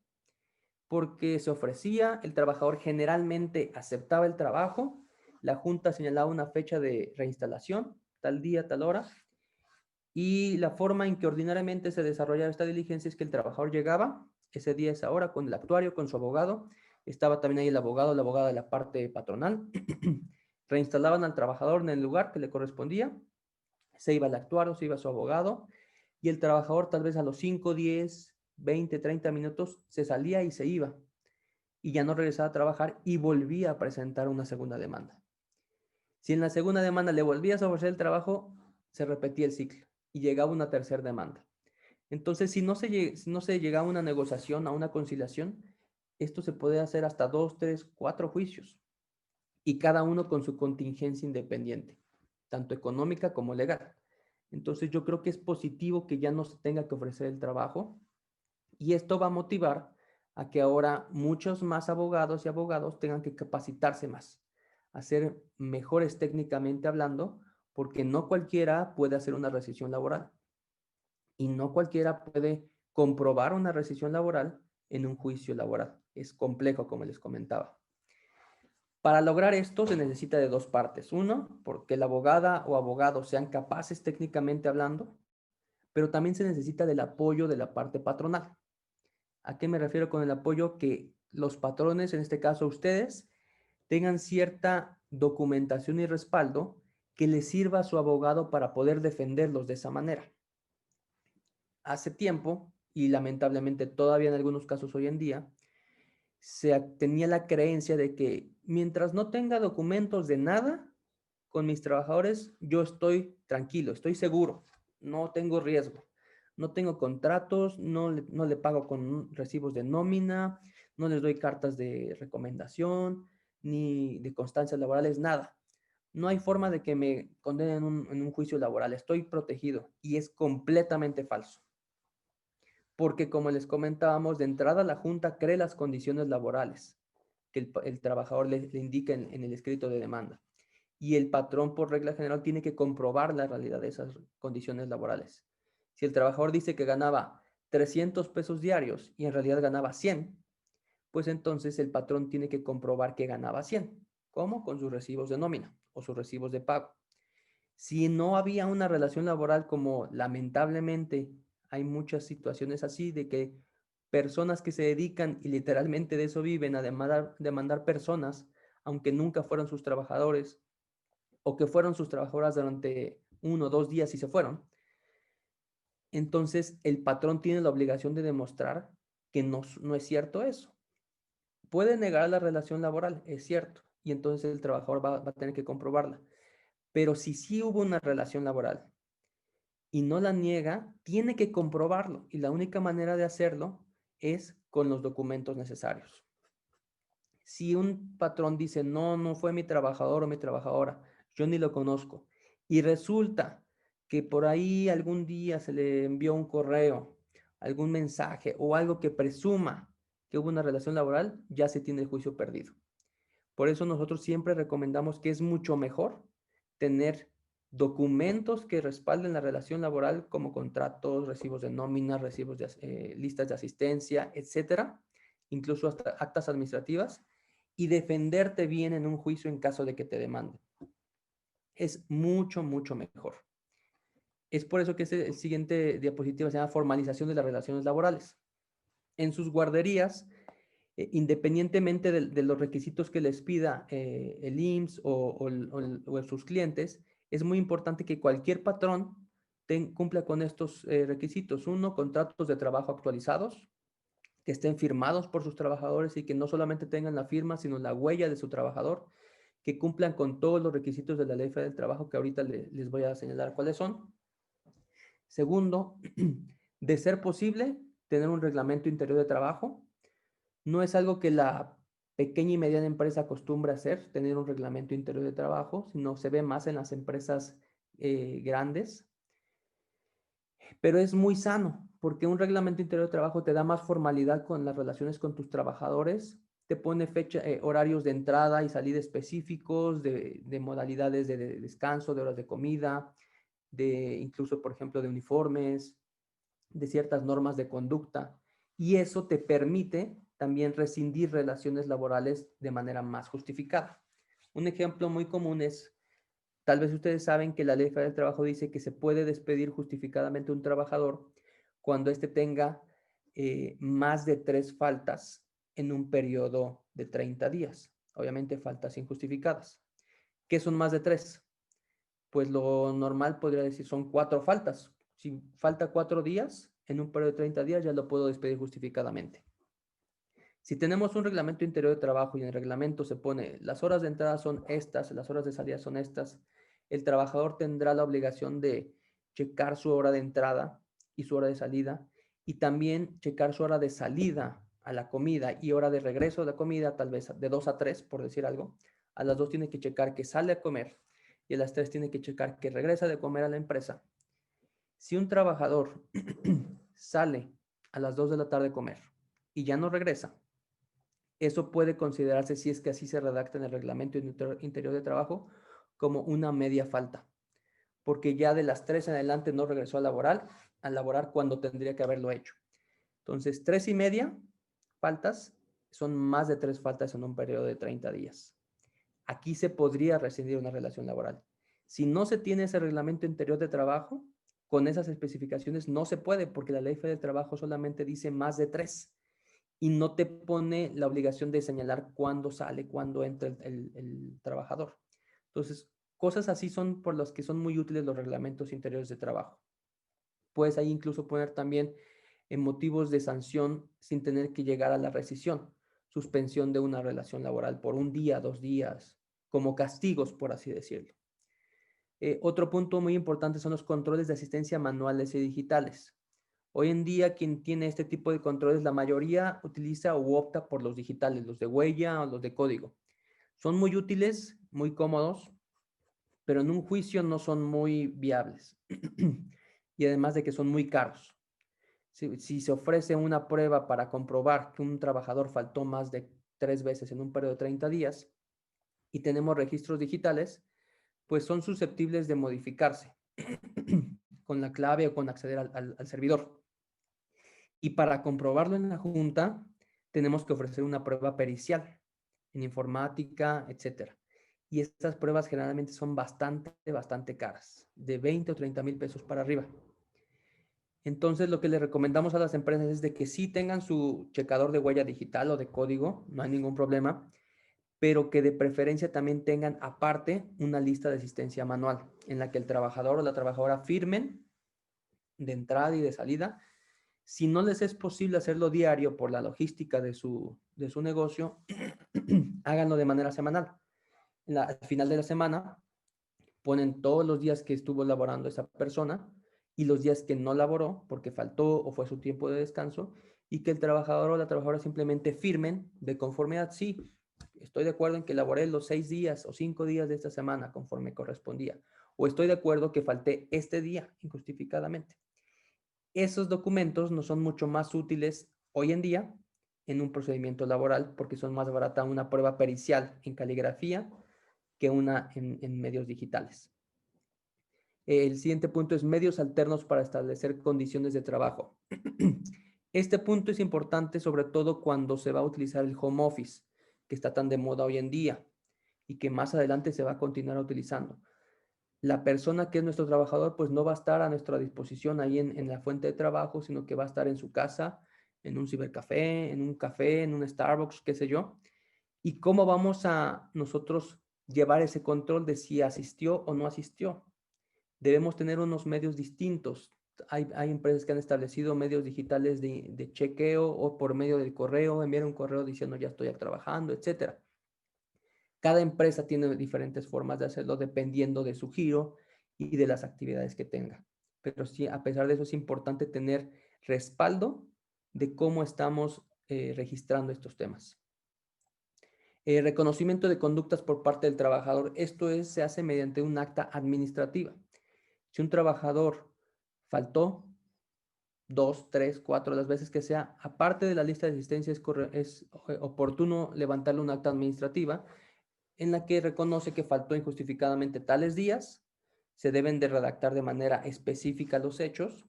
porque se ofrecía, el trabajador generalmente aceptaba el trabajo, la junta señalaba una fecha de reinstalación, tal día, tal hora, y la forma en que ordinariamente se desarrollaba esta diligencia es que el trabajador llegaba ese día, esa hora, con el actuario, con su abogado, estaba también ahí el abogado, la abogada de la parte patronal, reinstalaban al trabajador en el lugar que le correspondía, se iba el actuario, se iba su abogado, y el trabajador tal vez a los 5, 10, 20, 30 minutos se salía y se iba, y ya no regresaba a trabajar y volvía a presentar una segunda demanda. Si en la segunda demanda le volvías a ofrecer el trabajo, se repetía el ciclo y llegaba una tercera demanda. Entonces, si no se llega a una negociación, a una conciliación, esto se puede hacer hasta 2, 3, 4 juicios y cada uno con su contingencia independiente, tanto económica como legal. Entonces, yo creo que es positivo que ya no se tenga que ofrecer el trabajo y esto va a motivar a que ahora muchos más abogados y abogados tengan que capacitarse más, a ser mejores técnicamente hablando, porque no cualquiera puede hacer una rescisión laboral y no cualquiera puede comprobar una rescisión laboral en un juicio laboral. Es complejo, como les comentaba. Para lograr esto se necesita de dos partes. Uno, porque la abogada o abogado sean capaces técnicamente hablando, pero también se necesita del apoyo de la parte patronal. ¿A qué me refiero con el apoyo? Que los patrones, en este caso ustedes, tengan cierta documentación y respaldo que les sirva a su abogado para poder defenderlos de esa manera. Hace tiempo, y lamentablemente todavía en algunos casos hoy en día, se tenía la creencia de que mientras no tenga documentos de nada con mis trabajadores, yo estoy tranquilo, estoy seguro, no tengo riesgo, no tengo contratos, no le pago con recibos de nómina, no les doy cartas de recomendación, ni de constancias laborales, nada. No hay forma de que me condenen en un juicio laboral, estoy protegido y es completamente falso. porque como les comentábamos, de entrada la Junta cree las condiciones laborales que el trabajador le indica en el escrito de demanda. Y el patrón, por regla general, tiene que comprobar la realidad de esas condiciones laborales. Si el trabajador dice que ganaba 300 pesos diarios y en realidad ganaba 100, pues entonces el patrón tiene que comprobar que ganaba 100. ¿Cómo? Con sus recibos de nómina o sus recibos de pago. Si no había una relación laboral, como lamentablemente hay muchas situaciones así, de que personas que se dedican y literalmente de eso viven, a demandar personas, aunque nunca fueron sus trabajadores, o que fueron sus trabajadoras durante 1 o 2 días y se fueron, entonces el patrón tiene la obligación de demostrar que no es cierto eso. Puede negar la relación laboral, es cierto, y entonces el trabajador va a tener que comprobarla. Pero si sí hubo una relación laboral y no la niega, tiene que comprobarlo. Y la única manera de hacerlo es con los documentos necesarios. Si un patrón dice, no, no fue mi trabajador o mi trabajadora, yo ni lo conozco, y resulta que por ahí algún día se le envió un correo, algún mensaje o algo que presuma que hubo una relación laboral, ya se tiene el juicio perdido. Por eso nosotros siempre recomendamos que es mucho mejor tener documentos que respalden la relación laboral, como contratos, recibos de nómina, recibos de listas de asistencia, etcétera, incluso hasta actas administrativas, y defenderte bien en un juicio en caso de que te demanden. Es mucho, mucho mejor. Es por eso que el siguiente diapositiva se llama formalización de las relaciones laborales. En sus guarderías, independientemente de los requisitos que les pida el IMSS o sus clientes, es muy importante que cualquier patrón cumpla con estos requisitos. Uno, contratos de trabajo actualizados, que estén firmados por sus trabajadores y que no solamente tengan la firma, sino la huella de su trabajador, que cumplan con todos los requisitos de la Ley Federal del Trabajo, que ahorita les voy a señalar cuáles son. Segundo, de ser posible, tener un reglamento interior de trabajo. No es algo que la pequeña y mediana empresa acostumbra hacer, tener un reglamento interior de trabajo, sino se ve más en las empresas grandes. Pero es muy sano, porque un reglamento interior de trabajo te da más formalidad con las relaciones con tus trabajadores, te pone horarios de entrada y salida específicos, de modalidades de descanso, de horas de comida, de incluso, por ejemplo, de uniformes, de ciertas normas de conducta. Y eso te permite también rescindir relaciones laborales de manera más justificada. Un ejemplo muy común es, tal vez ustedes saben que la Ley Federal del Trabajo dice que se puede despedir justificadamente a un trabajador cuando éste tenga más de 3 faltas en un periodo de 30 días. Obviamente faltas injustificadas. ¿Qué son más de 3? Pues lo normal podría decir son 4 faltas. Si falta 4 días, en un periodo de 30 días ya lo puedo despedir justificadamente. Si tenemos un reglamento interior de trabajo y en el reglamento se pone las horas de entrada son estas, las horas de salida son estas, el trabajador tendrá la obligación de checar su hora de entrada y su hora de salida y también checar su hora de salida a la comida y hora de regreso a la comida, tal vez de 2 a 3, por decir algo. A las 2 tiene que checar que sale a comer y a las 3 tiene que checar que regresa de comer a la empresa. Si un trabajador sale a las 2 de la tarde a comer y ya no regresa, eso puede considerarse, si es que así se redacta en el reglamento interior de trabajo, como una media falta, porque ya de las 3 en adelante no regresó a laborar cuando tendría que haberlo hecho. Entonces, 3.5 faltas son más de 3 faltas en un periodo de 30 días. Aquí se podría rescindir una relación laboral. Si no se tiene ese reglamento interior de trabajo, con esas especificaciones no se puede, porque la Ley Federal del Trabajo solamente dice más de 3 y no te pone la obligación de señalar cuándo sale, cuándo entra el trabajador. Entonces, cosas así son por las que son muy útiles los reglamentos interiores de trabajo. Puedes ahí incluso poner también motivos de sanción sin tener que llegar a la rescisión, suspensión de una relación laboral por 1 día, 2 días, como castigos, por así decirlo. Otro punto muy importante son los controles de asistencia manuales y digitales. Hoy en día, quien tiene este tipo de controles, la mayoría utiliza o opta por los digitales, los de huella o los de código. Son muy útiles, muy cómodos, pero en un juicio no son muy viables. Y además de que son muy caros. Si se ofrece una prueba para comprobar que un trabajador faltó más de 3 veces en un periodo de 30 días y tenemos registros digitales, pues son susceptibles de modificarse con la clave o con acceder al servidor. Y para comprobarlo en la junta, tenemos que ofrecer una prueba pericial en informática, etcétera. Y estas pruebas generalmente son bastante caras, de 20 o 30 mil pesos para arriba. Entonces, lo que le recomendamos a las empresas es de que sí tengan su checador de huella digital o de código, no hay ningún problema, pero que de preferencia también tengan aparte una lista de asistencia manual en la que el trabajador o la trabajadora firmen de entrada y de salida. Si no les es posible hacerlo diario por la logística de su negocio, háganlo de manera semanal. Al final de la semana ponen todos los días que estuvo laborando esa persona y los días que no laboró porque faltó o fue su tiempo de descanso, y que el trabajador o la trabajadora simplemente firmen de conformidad. Sí, estoy de acuerdo en que laboré los 6 días o 5 días de esta semana conforme correspondía, o estoy de acuerdo que falté este día injustificadamente. Esos documentos nos son mucho más útiles hoy en día en un procedimiento laboral porque son más barata una prueba pericial en caligrafía que una en medios digitales. El siguiente punto es medios alternos para establecer condiciones de trabajo. Este punto es importante sobre todo cuando se va a utilizar el home office, que está tan de moda hoy en día y que más adelante se va a continuar utilizando. La persona que es nuestro trabajador pues no va a estar a nuestra disposición ahí en la fuente de trabajo, sino que va a estar en su casa, en un cibercafé, en un café, en un Starbucks, qué sé yo. ¿Y cómo vamos a nosotros llevar ese control de si asistió o no asistió? Debemos tener unos medios distintos. Hay empresas que han establecido medios digitales de chequeo o por medio del correo, enviar un correo diciendo ya estoy trabajando, etcétera. Cada empresa tiene diferentes formas de hacerlo dependiendo de su giro y de las actividades que tenga. Pero sí, a pesar de eso es importante tener respaldo de cómo estamos registrando estos temas. Reconocimiento de conductas por parte del trabajador. Se hace mediante un acta administrativa. Si un trabajador faltó 2, 3, 4, las veces que sea, aparte de la lista de asistencia, es oportuno levantarle un acta administrativa en la que reconoce que faltó injustificadamente tales días. Se deben de redactar de manera específica los hechos.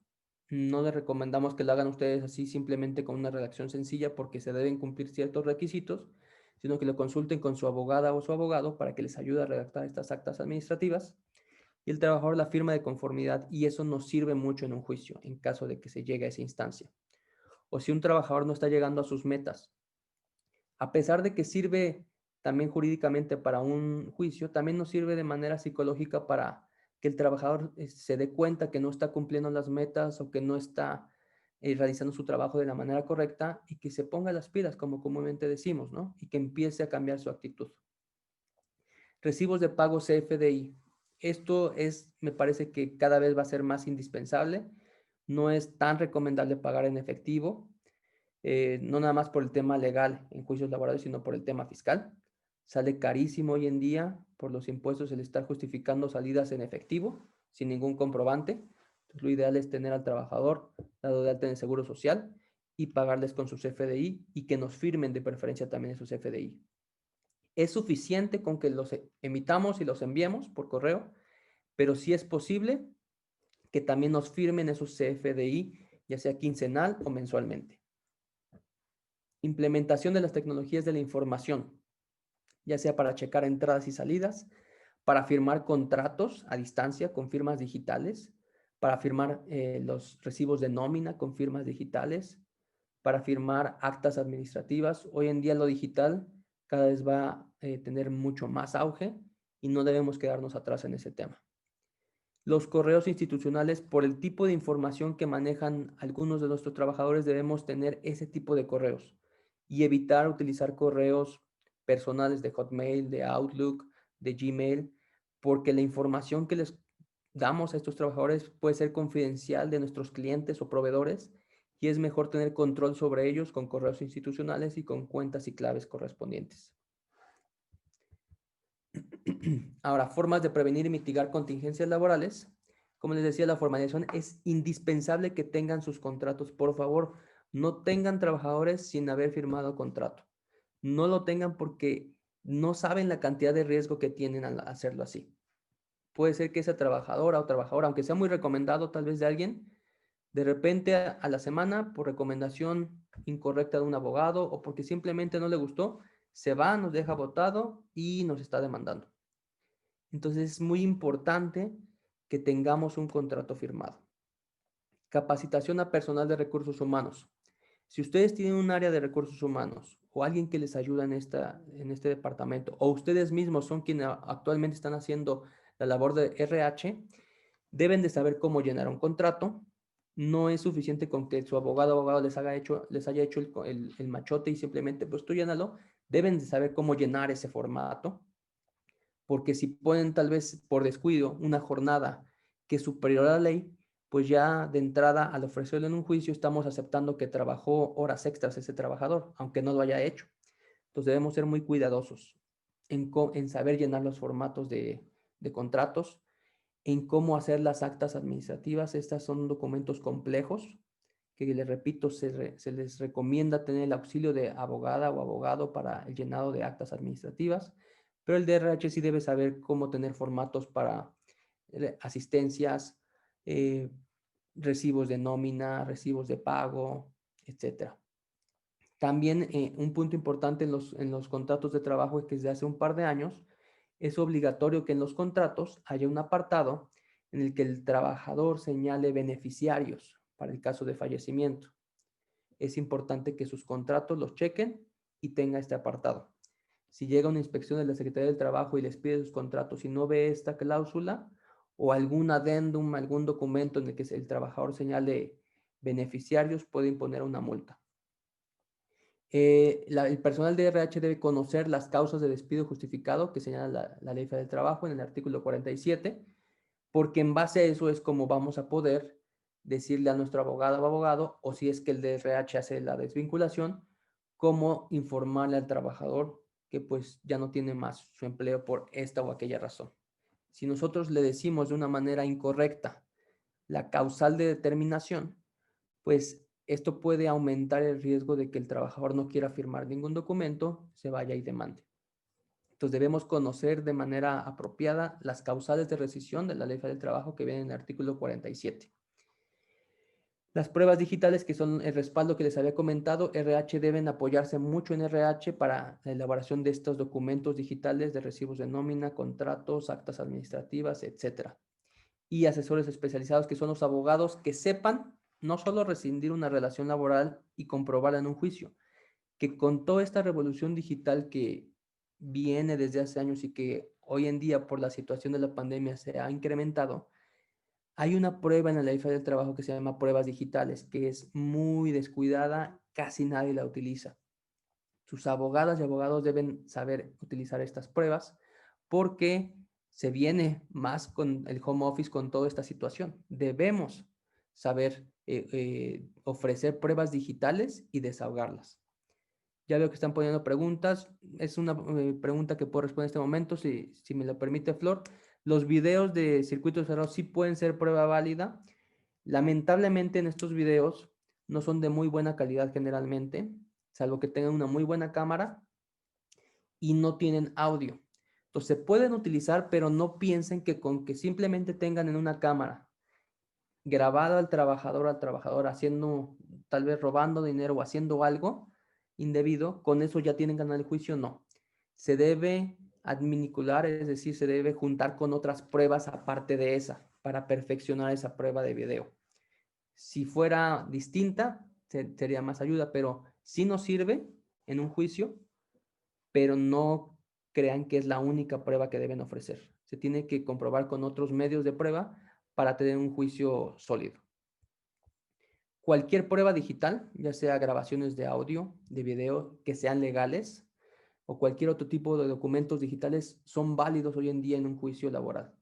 No les recomendamos que lo hagan ustedes así simplemente con una redacción sencilla porque se deben cumplir ciertos requisitos, sino que lo consulten con su abogada o su abogado para que les ayude a redactar estas actas administrativas. Y el trabajador la firma de conformidad, y eso nos sirve mucho en un juicio en caso de que se llegue a esa instancia. O si un trabajador no está llegando a sus metas, a pesar de que sirve también jurídicamente para un juicio, también nos sirve de manera psicológica para que el trabajador se dé cuenta que no está cumpliendo las metas o que no está realizando su trabajo de la manera correcta, y que se ponga las pilas, como comúnmente decimos, ¿no? Y que empiece a cambiar su actitud. Recibos de pago CFDI. Esto me parece que cada vez va a ser más indispensable. No es tan recomendable pagar en efectivo, no nada más por el tema legal en juicios laborales, sino por el tema fiscal. Sale carísimo hoy en día por los impuestos el estar justificando salidas en efectivo sin ningún comprobante. Entonces, lo ideal es tener al trabajador dado de alta en el Seguro Social y pagarles con sus FDI, y que nos firmen de preferencia también esos FDI. Es suficiente con que los emitamos y los enviemos por correo, pero sí es posible que también nos firmen esos CFDI, ya sea quincenal o mensualmente. Implementación de las tecnologías de la información, ya sea para checar entradas y salidas, para firmar contratos a distancia con firmas digitales, para firmar los recibos de nómina con firmas digitales, para firmar actas administrativas. Hoy en día lo digital cada vez va a tener mucho más auge y no debemos quedarnos atrás en ese tema. Los correos institucionales, por el tipo de información que manejan algunos de nuestros trabajadores, debemos tener ese tipo de correos y evitar utilizar correos personales de Hotmail, de Outlook, de Gmail, porque la información que les damos a estos trabajadores puede ser confidencial de nuestros clientes o proveedores, y es mejor tener control sobre ellos con correos institucionales y con cuentas y claves correspondientes. Ahora, formas de prevenir y mitigar contingencias laborales. Como les decía, la formalización es indispensable que tengan sus contratos. Por favor, no tengan trabajadores sin haber firmado contrato. No lo tengan porque no saben la cantidad de riesgo que tienen al hacerlo así. Puede ser que esa trabajadora o trabajador, aunque sea muy recomendado tal vez de alguien, de repente a la semana, por recomendación incorrecta de un abogado o porque simplemente no le gustó, se va, nos deja botado y nos está demandando. Entonces es muy importante que tengamos un contrato firmado. Capacitación a personal de recursos humanos. Si ustedes tienen un área de recursos humanos o alguien que les ayuda en este departamento, o ustedes mismos son quienes actualmente están haciendo la labor de RH, deben de saber cómo llenar un contrato. No es suficiente con que su abogado les haya hecho el machote y simplemente, pues tú llénalo. Deben de saber cómo llenar ese formato, porque si ponen tal vez por descuido una jornada que es superior a la ley, pues ya de entrada al ofrecerlo en un juicio estamos aceptando que trabajó horas extras ese trabajador, aunque no lo haya hecho. Entonces debemos ser muy cuidadosos en saber llenar los formatos de contratos, en cómo hacer las actas administrativas. Estas son documentos complejos que, les repito, se les recomienda tener el auxilio de abogada o abogado para el llenado de actas administrativas, pero el DRH sí debe saber cómo tener formatos para asistencias, eh, recibos de nómina, recibos de pago, etcétera. También un punto importante en los contratos de trabajo es que desde hace un par de años es obligatorio que en los contratos haya un apartado en el que el trabajador señale beneficiarios para el caso de fallecimiento. Es importante que sus contratos los chequen y tenga este apartado. Si llega una inspección de la Secretaría del Trabajo y les pide sus contratos y no ve esta cláusula o algún adendum, algún documento en el que el trabajador señale beneficiarios, puede imponer una multa. El personal de RH debe conocer las causas de despido justificado que señala la Ley Federal del Trabajo en el artículo 47, porque en base a eso es como vamos a poder decirle a nuestro abogado o abogado, o si es que el DRH hace la desvinculación, cómo informarle al trabajador que pues ya no tiene más su empleo por esta o aquella razón. Si nosotros le decimos de una manera incorrecta la causal de determinación, pues esto puede aumentar el riesgo de que el trabajador no quiera firmar ningún documento, se vaya y demande. Entonces debemos conocer de manera apropiada las causales de rescisión de la Ley Federal del Trabajo que viene en el artículo 47. Las pruebas digitales, que son el respaldo que les había comentado, RH deben apoyarse mucho en RH para la elaboración de estos documentos digitales de recibos de nómina, contratos, actas administrativas, etcétera. Y asesores especializados, que son los abogados que sepan no solo rescindir una relación laboral y comprobarla en un juicio, que con toda esta revolución digital que viene desde hace años y que hoy en día por la situación de la pandemia se ha incrementado, hay una prueba en la Ley Federal del Trabajo que se llama pruebas digitales, que es muy descuidada, casi nadie la utiliza. Sus abogadas y abogados deben saber utilizar estas pruebas porque se viene más con el home office, con toda esta situación. Debemos saber ofrecer pruebas digitales y desahogarlas. Ya veo que están poniendo preguntas. Es una pregunta que puedo responder en este momento, si me lo permite, Flor. Los videos de circuitos cerrados sí pueden ser prueba válida. Lamentablemente en estos videos no son de muy buena calidad generalmente, salvo que tengan una muy buena cámara y no tienen audio. Entonces se pueden utilizar, pero no piensen que con que simplemente tengan en una cámara grabado al trabajador haciendo, tal vez robando dinero o haciendo algo indebido, con eso ya tienen ganado el juicio. No. Se debe adminicular, es decir, se debe juntar con otras pruebas aparte de esa, para perfeccionar esa prueba de video. Si fuera distinta, sería más ayuda, pero sí nos sirve en un juicio, pero no crean que es la única prueba que deben ofrecer. Se tiene que comprobar con otros medios de prueba para tener un juicio sólido. Cualquier prueba digital, ya sea grabaciones de audio, de video, que sean legales, o cualquier otro tipo de documentos digitales, son válidos hoy en día en un juicio laboral.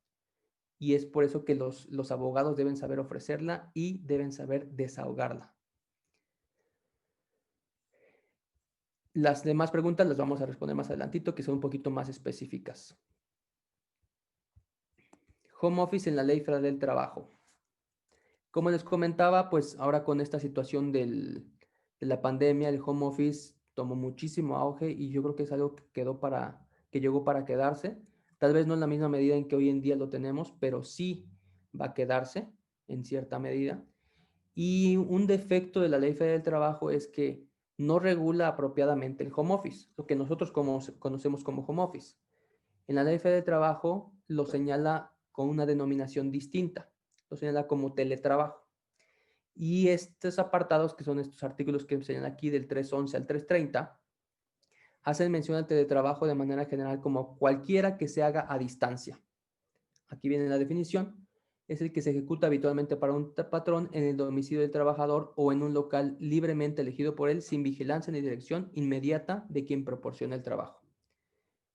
Y es por eso que los abogados deben saber ofrecerla y deben saber desahogarla. Las demás preguntas las vamos a responder más adelantito, que son un poquito más específicas. Home office en la Ley Federal del Trabajo. Como les comentaba, pues ahora con esta situación de la pandemia, el home office tomó muchísimo auge y yo creo que es algo que llegó para quedarse. Tal vez no en la misma medida en que hoy en día lo tenemos, pero sí va a quedarse en cierta medida. Y un defecto de la Ley Federal del Trabajo es que no regula apropiadamente el home office, lo que nosotros conocemos como home office. En la Ley Federal del Trabajo lo señala con una denominación distinta, lo señala como teletrabajo. Y estos apartados, que son estos artículos que señalan aquí del 311 al 330, hacen mención al teletrabajo de manera general como cualquiera que se haga a distancia. Aquí viene la definición. Es el que se ejecuta habitualmente para un patrón en el domicilio del trabajador o en un local libremente elegido por él sin vigilancia ni dirección inmediata de quien proporciona el trabajo.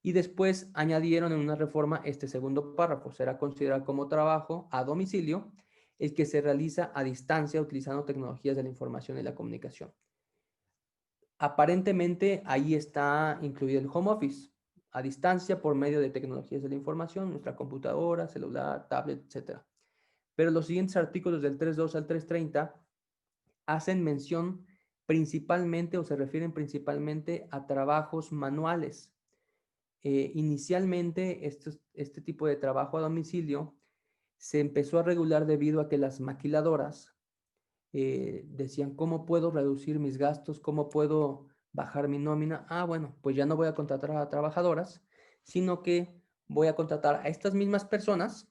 Y después añadieron en una reforma este segundo párrafo. Será considerado como trabajo a domicilio el que se realiza a distancia utilizando tecnologías de la información y la comunicación. Aparentemente ahí está incluido el home office, a distancia por medio de tecnologías de la información, nuestra computadora, celular, tablet, etc. Pero los siguientes artículos del 3.2 al 3.30 hacen mención principalmente o se refieren principalmente a trabajos manuales. Inicialmente este tipo de trabajo a domicilio se empezó a regular debido a que las maquiladoras decían, ¿cómo puedo reducir mis gastos? ¿Cómo puedo bajar mi nómina? Ah, bueno, pues ya no voy a contratar a trabajadoras, sino que voy a contratar a estas mismas personas,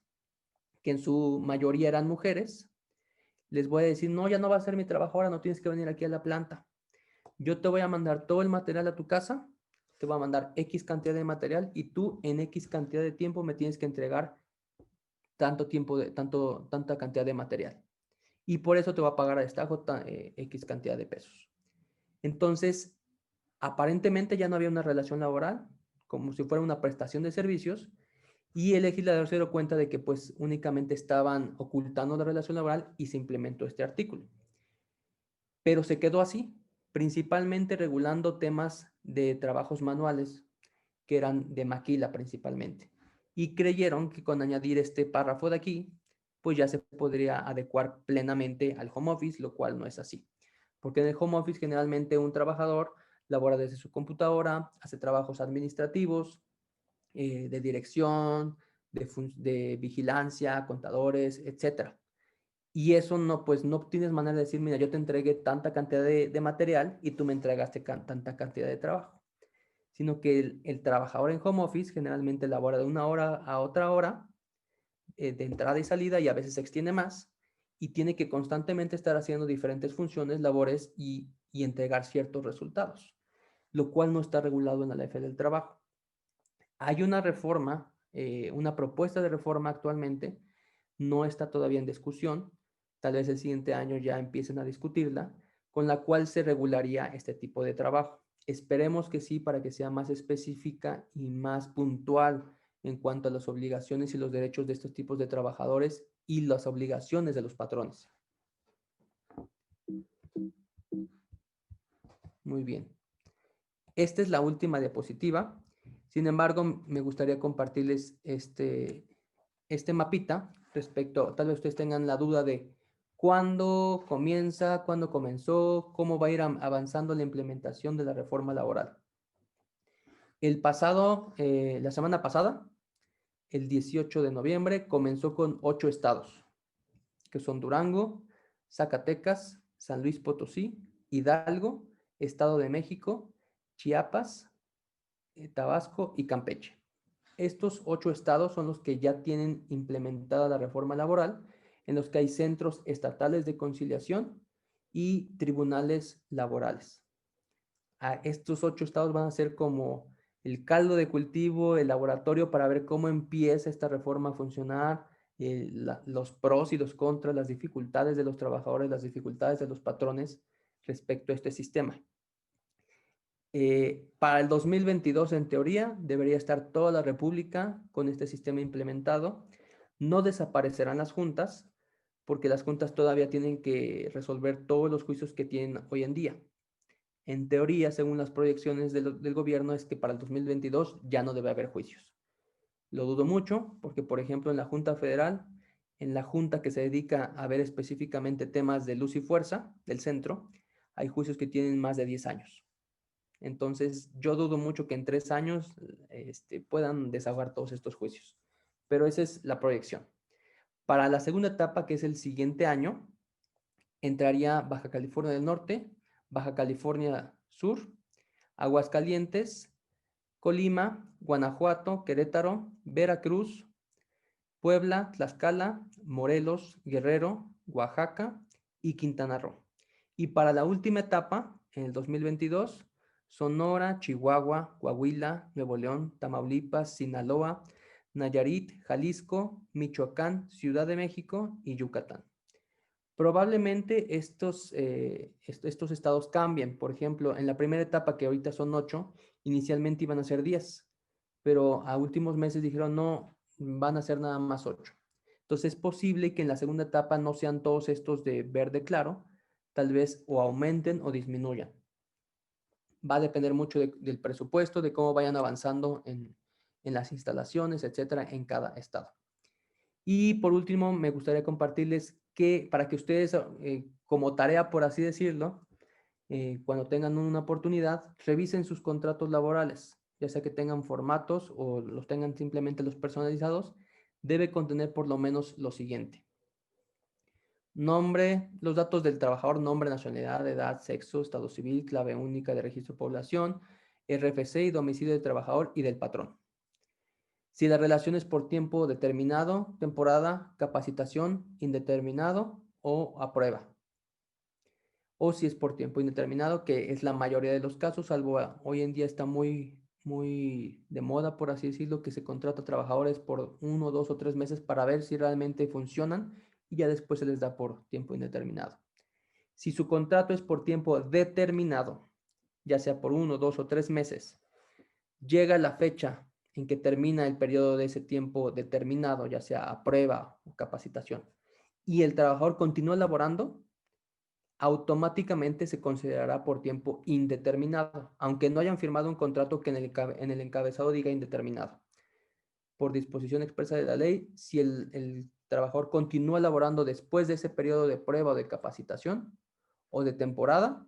que en su mayoría eran mujeres. Les voy a decir, no, ya no va a ser mi trabajo ahora, no tienes que venir aquí a la planta. Yo te voy a mandar todo el material a tu casa, te voy a mandar X cantidad de material y tú en X cantidad de tiempo me tienes que entregar tanta cantidad de material. Y por eso te va a pagar a destajo X cantidad de pesos. Entonces, aparentemente ya no había una relación laboral, como si fuera una prestación de servicios, y el legislador se dio cuenta de que pues únicamente estaban ocultando la relación laboral y se implementó este artículo. Pero se quedó así, principalmente regulando temas de trabajos manuales, que eran de maquila principalmente. Y creyeron que con añadir este párrafo de aquí, pues ya se podría adecuar plenamente al home office, lo cual no es así. Porque en el home office generalmente un trabajador labora desde su computadora, hace trabajos administrativos, de dirección, de vigilancia, contadores, etcétera. Y eso no, pues no tienes manera de decir, mira, yo te entregué tanta cantidad de material y tú me entregaste tanta cantidad de trabajo. Sino que el trabajador en home office generalmente labora de una hora a otra hora, de entrada y salida, y a veces se extiende más, y tiene que constantemente estar haciendo diferentes funciones, labores y entregar ciertos resultados, lo cual no está regulado en la Ley Federal del Trabajo. Hay una reforma, una propuesta de reforma actualmente, no está todavía en discusión, tal vez el siguiente año ya empiecen a discutirla, con la cual se regularía este tipo de trabajo. Esperemos que sí, para que sea más específica y más puntual en cuanto a las obligaciones y los derechos de estos tipos de trabajadores y las obligaciones de los patrones. Muy bien. Esta es la última diapositiva. Sin embargo, me gustaría compartirles este mapita respecto, tal vez ustedes tengan la duda de cuándo comienza, cuándo comenzó, cómo va a ir avanzando la implementación de la reforma laboral. La semana pasada, el 18 de noviembre, comenzó con 8 estados, que son Durango, Zacatecas, San Luis Potosí, Hidalgo, Estado de México, Chiapas, Tabasco y Campeche. Estos 8 estados son los que ya tienen implementada la reforma laboral, en los que hay centros estatales de conciliación y tribunales laborales. Estos 8 estados van a ser como el caldo de cultivo, el laboratorio para ver cómo empieza esta reforma a funcionar, los pros y los contras, las dificultades de los trabajadores, las dificultades de los patrones respecto a este sistema. Para el 2022, en teoría, debería estar toda la República con este sistema implementado. No desaparecerán las juntas, porque las juntas todavía tienen que resolver todos los juicios que tienen hoy en día. En teoría, según las proyecciones del gobierno, es que para el 2022 ya no debe haber juicios. Lo dudo mucho porque, por ejemplo, en la Junta Federal, en la Junta que se dedica a ver específicamente temas de luz y fuerza del centro, hay juicios que tienen más de 10 años. Entonces, yo dudo mucho que en 3 años puedan desahogar todos estos juicios. Pero esa es la proyección. Para la segunda etapa, que es el siguiente año, entraría Baja California del Norte, Baja California Sur, Aguascalientes, Colima, Guanajuato, Querétaro, Veracruz, Puebla, Tlaxcala, Morelos, Guerrero, Oaxaca y Quintana Roo. Y para la última etapa, en el 2022, Sonora, Chihuahua, Coahuila, Nuevo León, Tamaulipas, Sinaloa, Nayarit, Jalisco, Michoacán, Ciudad de México y Yucatán. Probablemente estos estados cambien. Por ejemplo, en la primera etapa, que ahorita son 8, inicialmente iban a ser 10, pero a últimos meses dijeron no, van a ser nada más 8. Entonces es posible que en la segunda etapa no sean todos estos de verde claro, tal vez o aumenten o disminuyan. Va a depender mucho del presupuesto, de cómo vayan avanzando en las instalaciones, etcétera, en cada estado. Y por último, me gustaría compartirles que para que ustedes, como tarea, por así decirlo, cuando tengan una oportunidad, revisen sus contratos laborales, ya sea que tengan formatos o los tengan simplemente los personalizados, debe contener por lo menos lo siguiente. Nombre, los datos del trabajador: nombre, nacionalidad, edad, sexo, estado civil, clave única de registro de población, RFC y domicilio del trabajador y del patrón. Si la relación es por tiempo determinado, temporada, capacitación, indeterminado o a prueba. O si es por tiempo indeterminado, que es la mayoría de los casos, salvo hoy en día está muy de moda, por así decirlo, que se contrata a trabajadores por 1, 2 o 3 meses para ver si realmente funcionan y ya después se les da por tiempo indeterminado. Si su contrato es por tiempo determinado, ya sea por 1, 2 o 3 meses, llega la fecha en que termina el periodo de ese tiempo determinado, ya sea a prueba o capacitación, y el trabajador continúa laborando, automáticamente se considerará por tiempo indeterminado, aunque no hayan firmado un contrato que en el encabezado diga indeterminado. Por disposición expresa de la ley, si el trabajador continúa laborando después de ese periodo de prueba o de capacitación o de temporada,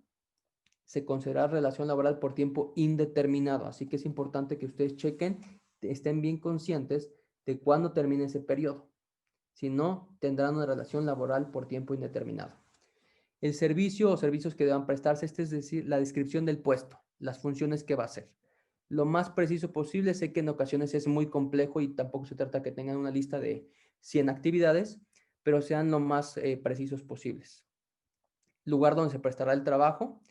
se considera relación laboral por tiempo indeterminado. Así que es importante que ustedes chequen, estén bien conscientes de cuándo termina ese periodo. Si no, tendrán una relación laboral por tiempo indeterminado. El servicio o servicios que deban prestarse, es decir, la descripción del puesto, las funciones que va a hacer. Lo más preciso posible. Sé que en ocasiones es muy complejo y tampoco se trata que tengan una lista de 100 actividades, pero sean lo más precisos posibles. Lugar donde se prestará el trabajo.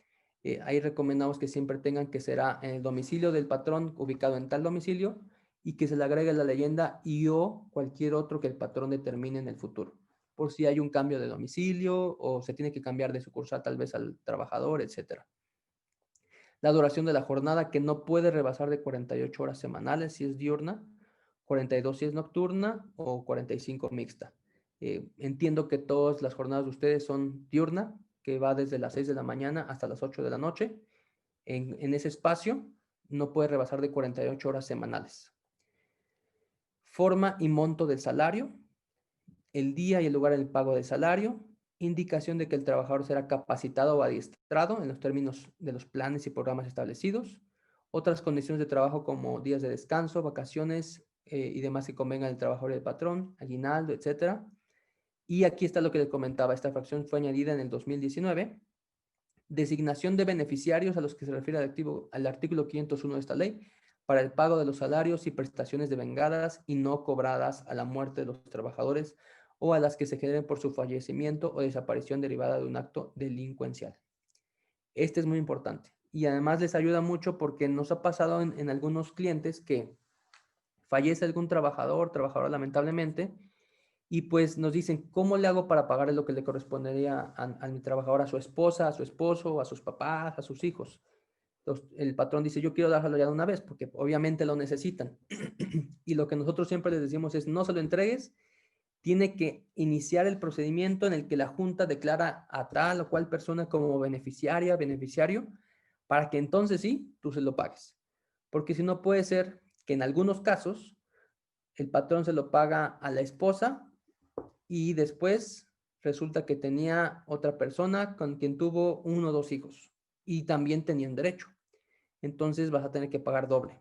Ahí recomendamos que siempre tengan que será en el domicilio del patrón, ubicado en tal domicilio, y que se le agregue la leyenda y o cualquier otro que el patrón determine en el futuro, por si hay un cambio de domicilio o se tiene que cambiar de sucursal tal vez al trabajador, etc. La duración de la jornada, que no puede rebasar de 48 horas semanales si es diurna, 42 si es nocturna o 45 mixta. Entiendo que todas las jornadas de ustedes son diurna, que va desde las 6 de la mañana hasta las 8 de la noche. En ese espacio no puede rebasar de 48 horas semanales. Forma y monto del salario, el día y el lugar del pago del salario, indicación de que el trabajador será capacitado o adiestrado en los términos de los planes y programas establecidos, otras condiciones de trabajo como días de descanso, vacaciones y demás que convengan el trabajador y el patrón, aguinaldo, etc. Y aquí está lo que les comentaba, esta fracción fue añadida en el 2019. Designación de beneficiarios a los que se refiere al artículo 501 de esta ley para el pago de los salarios y prestaciones devengadas y no cobradas a la muerte de los trabajadores o a las que se generen por su fallecimiento o desaparición derivada de un acto delincuencial. Este es muy importante y además les ayuda mucho porque nos ha pasado en algunos clientes que fallece algún trabajadora lamentablemente, y pues nos dicen, ¿cómo le hago para pagarle lo que le correspondería a mi trabajador, a su esposa, a su esposo, a sus papás, a sus hijos? Entonces, el patrón dice, yo quiero dárselo ya de una vez, porque obviamente lo necesitan. Y lo que nosotros siempre les decimos es, no se lo entregues, tiene que iniciar el procedimiento en el que la Junta declara a tal o cual persona como beneficiario, para que entonces sí, tú se lo pagues. Porque si no, puede ser que en algunos casos el patrón se lo paga a la esposa y después resulta que tenía otra persona con quien tuvo 1 o 2 hijos y también tenían derecho. Entonces vas a tener que pagar doble.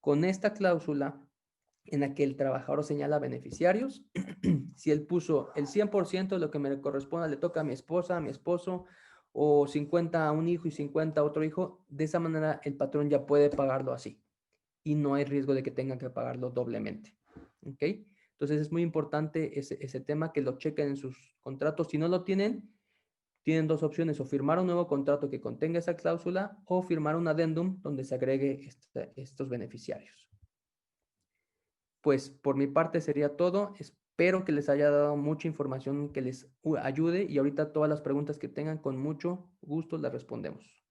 Con esta cláusula en la que el trabajador señala beneficiarios, si él puso el 100% de lo que me corresponde le toca a mi esposa, a mi esposo, o 50 a un hijo y 50 a otro hijo, de esa manera el patrón ya puede pagarlo así y no hay riesgo de que tengan que pagarlo doblemente. ¿Ok? Entonces es muy importante ese tema, que lo chequen en sus contratos. Si no lo tienen, tienen 2 opciones: o firmar un nuevo contrato que contenga esa cláusula o firmar un adendum donde se agregue estos beneficiarios. Pues por mi parte sería todo. Espero que les haya dado mucha información que les ayude y ahorita todas las preguntas que tengan con mucho gusto las respondemos.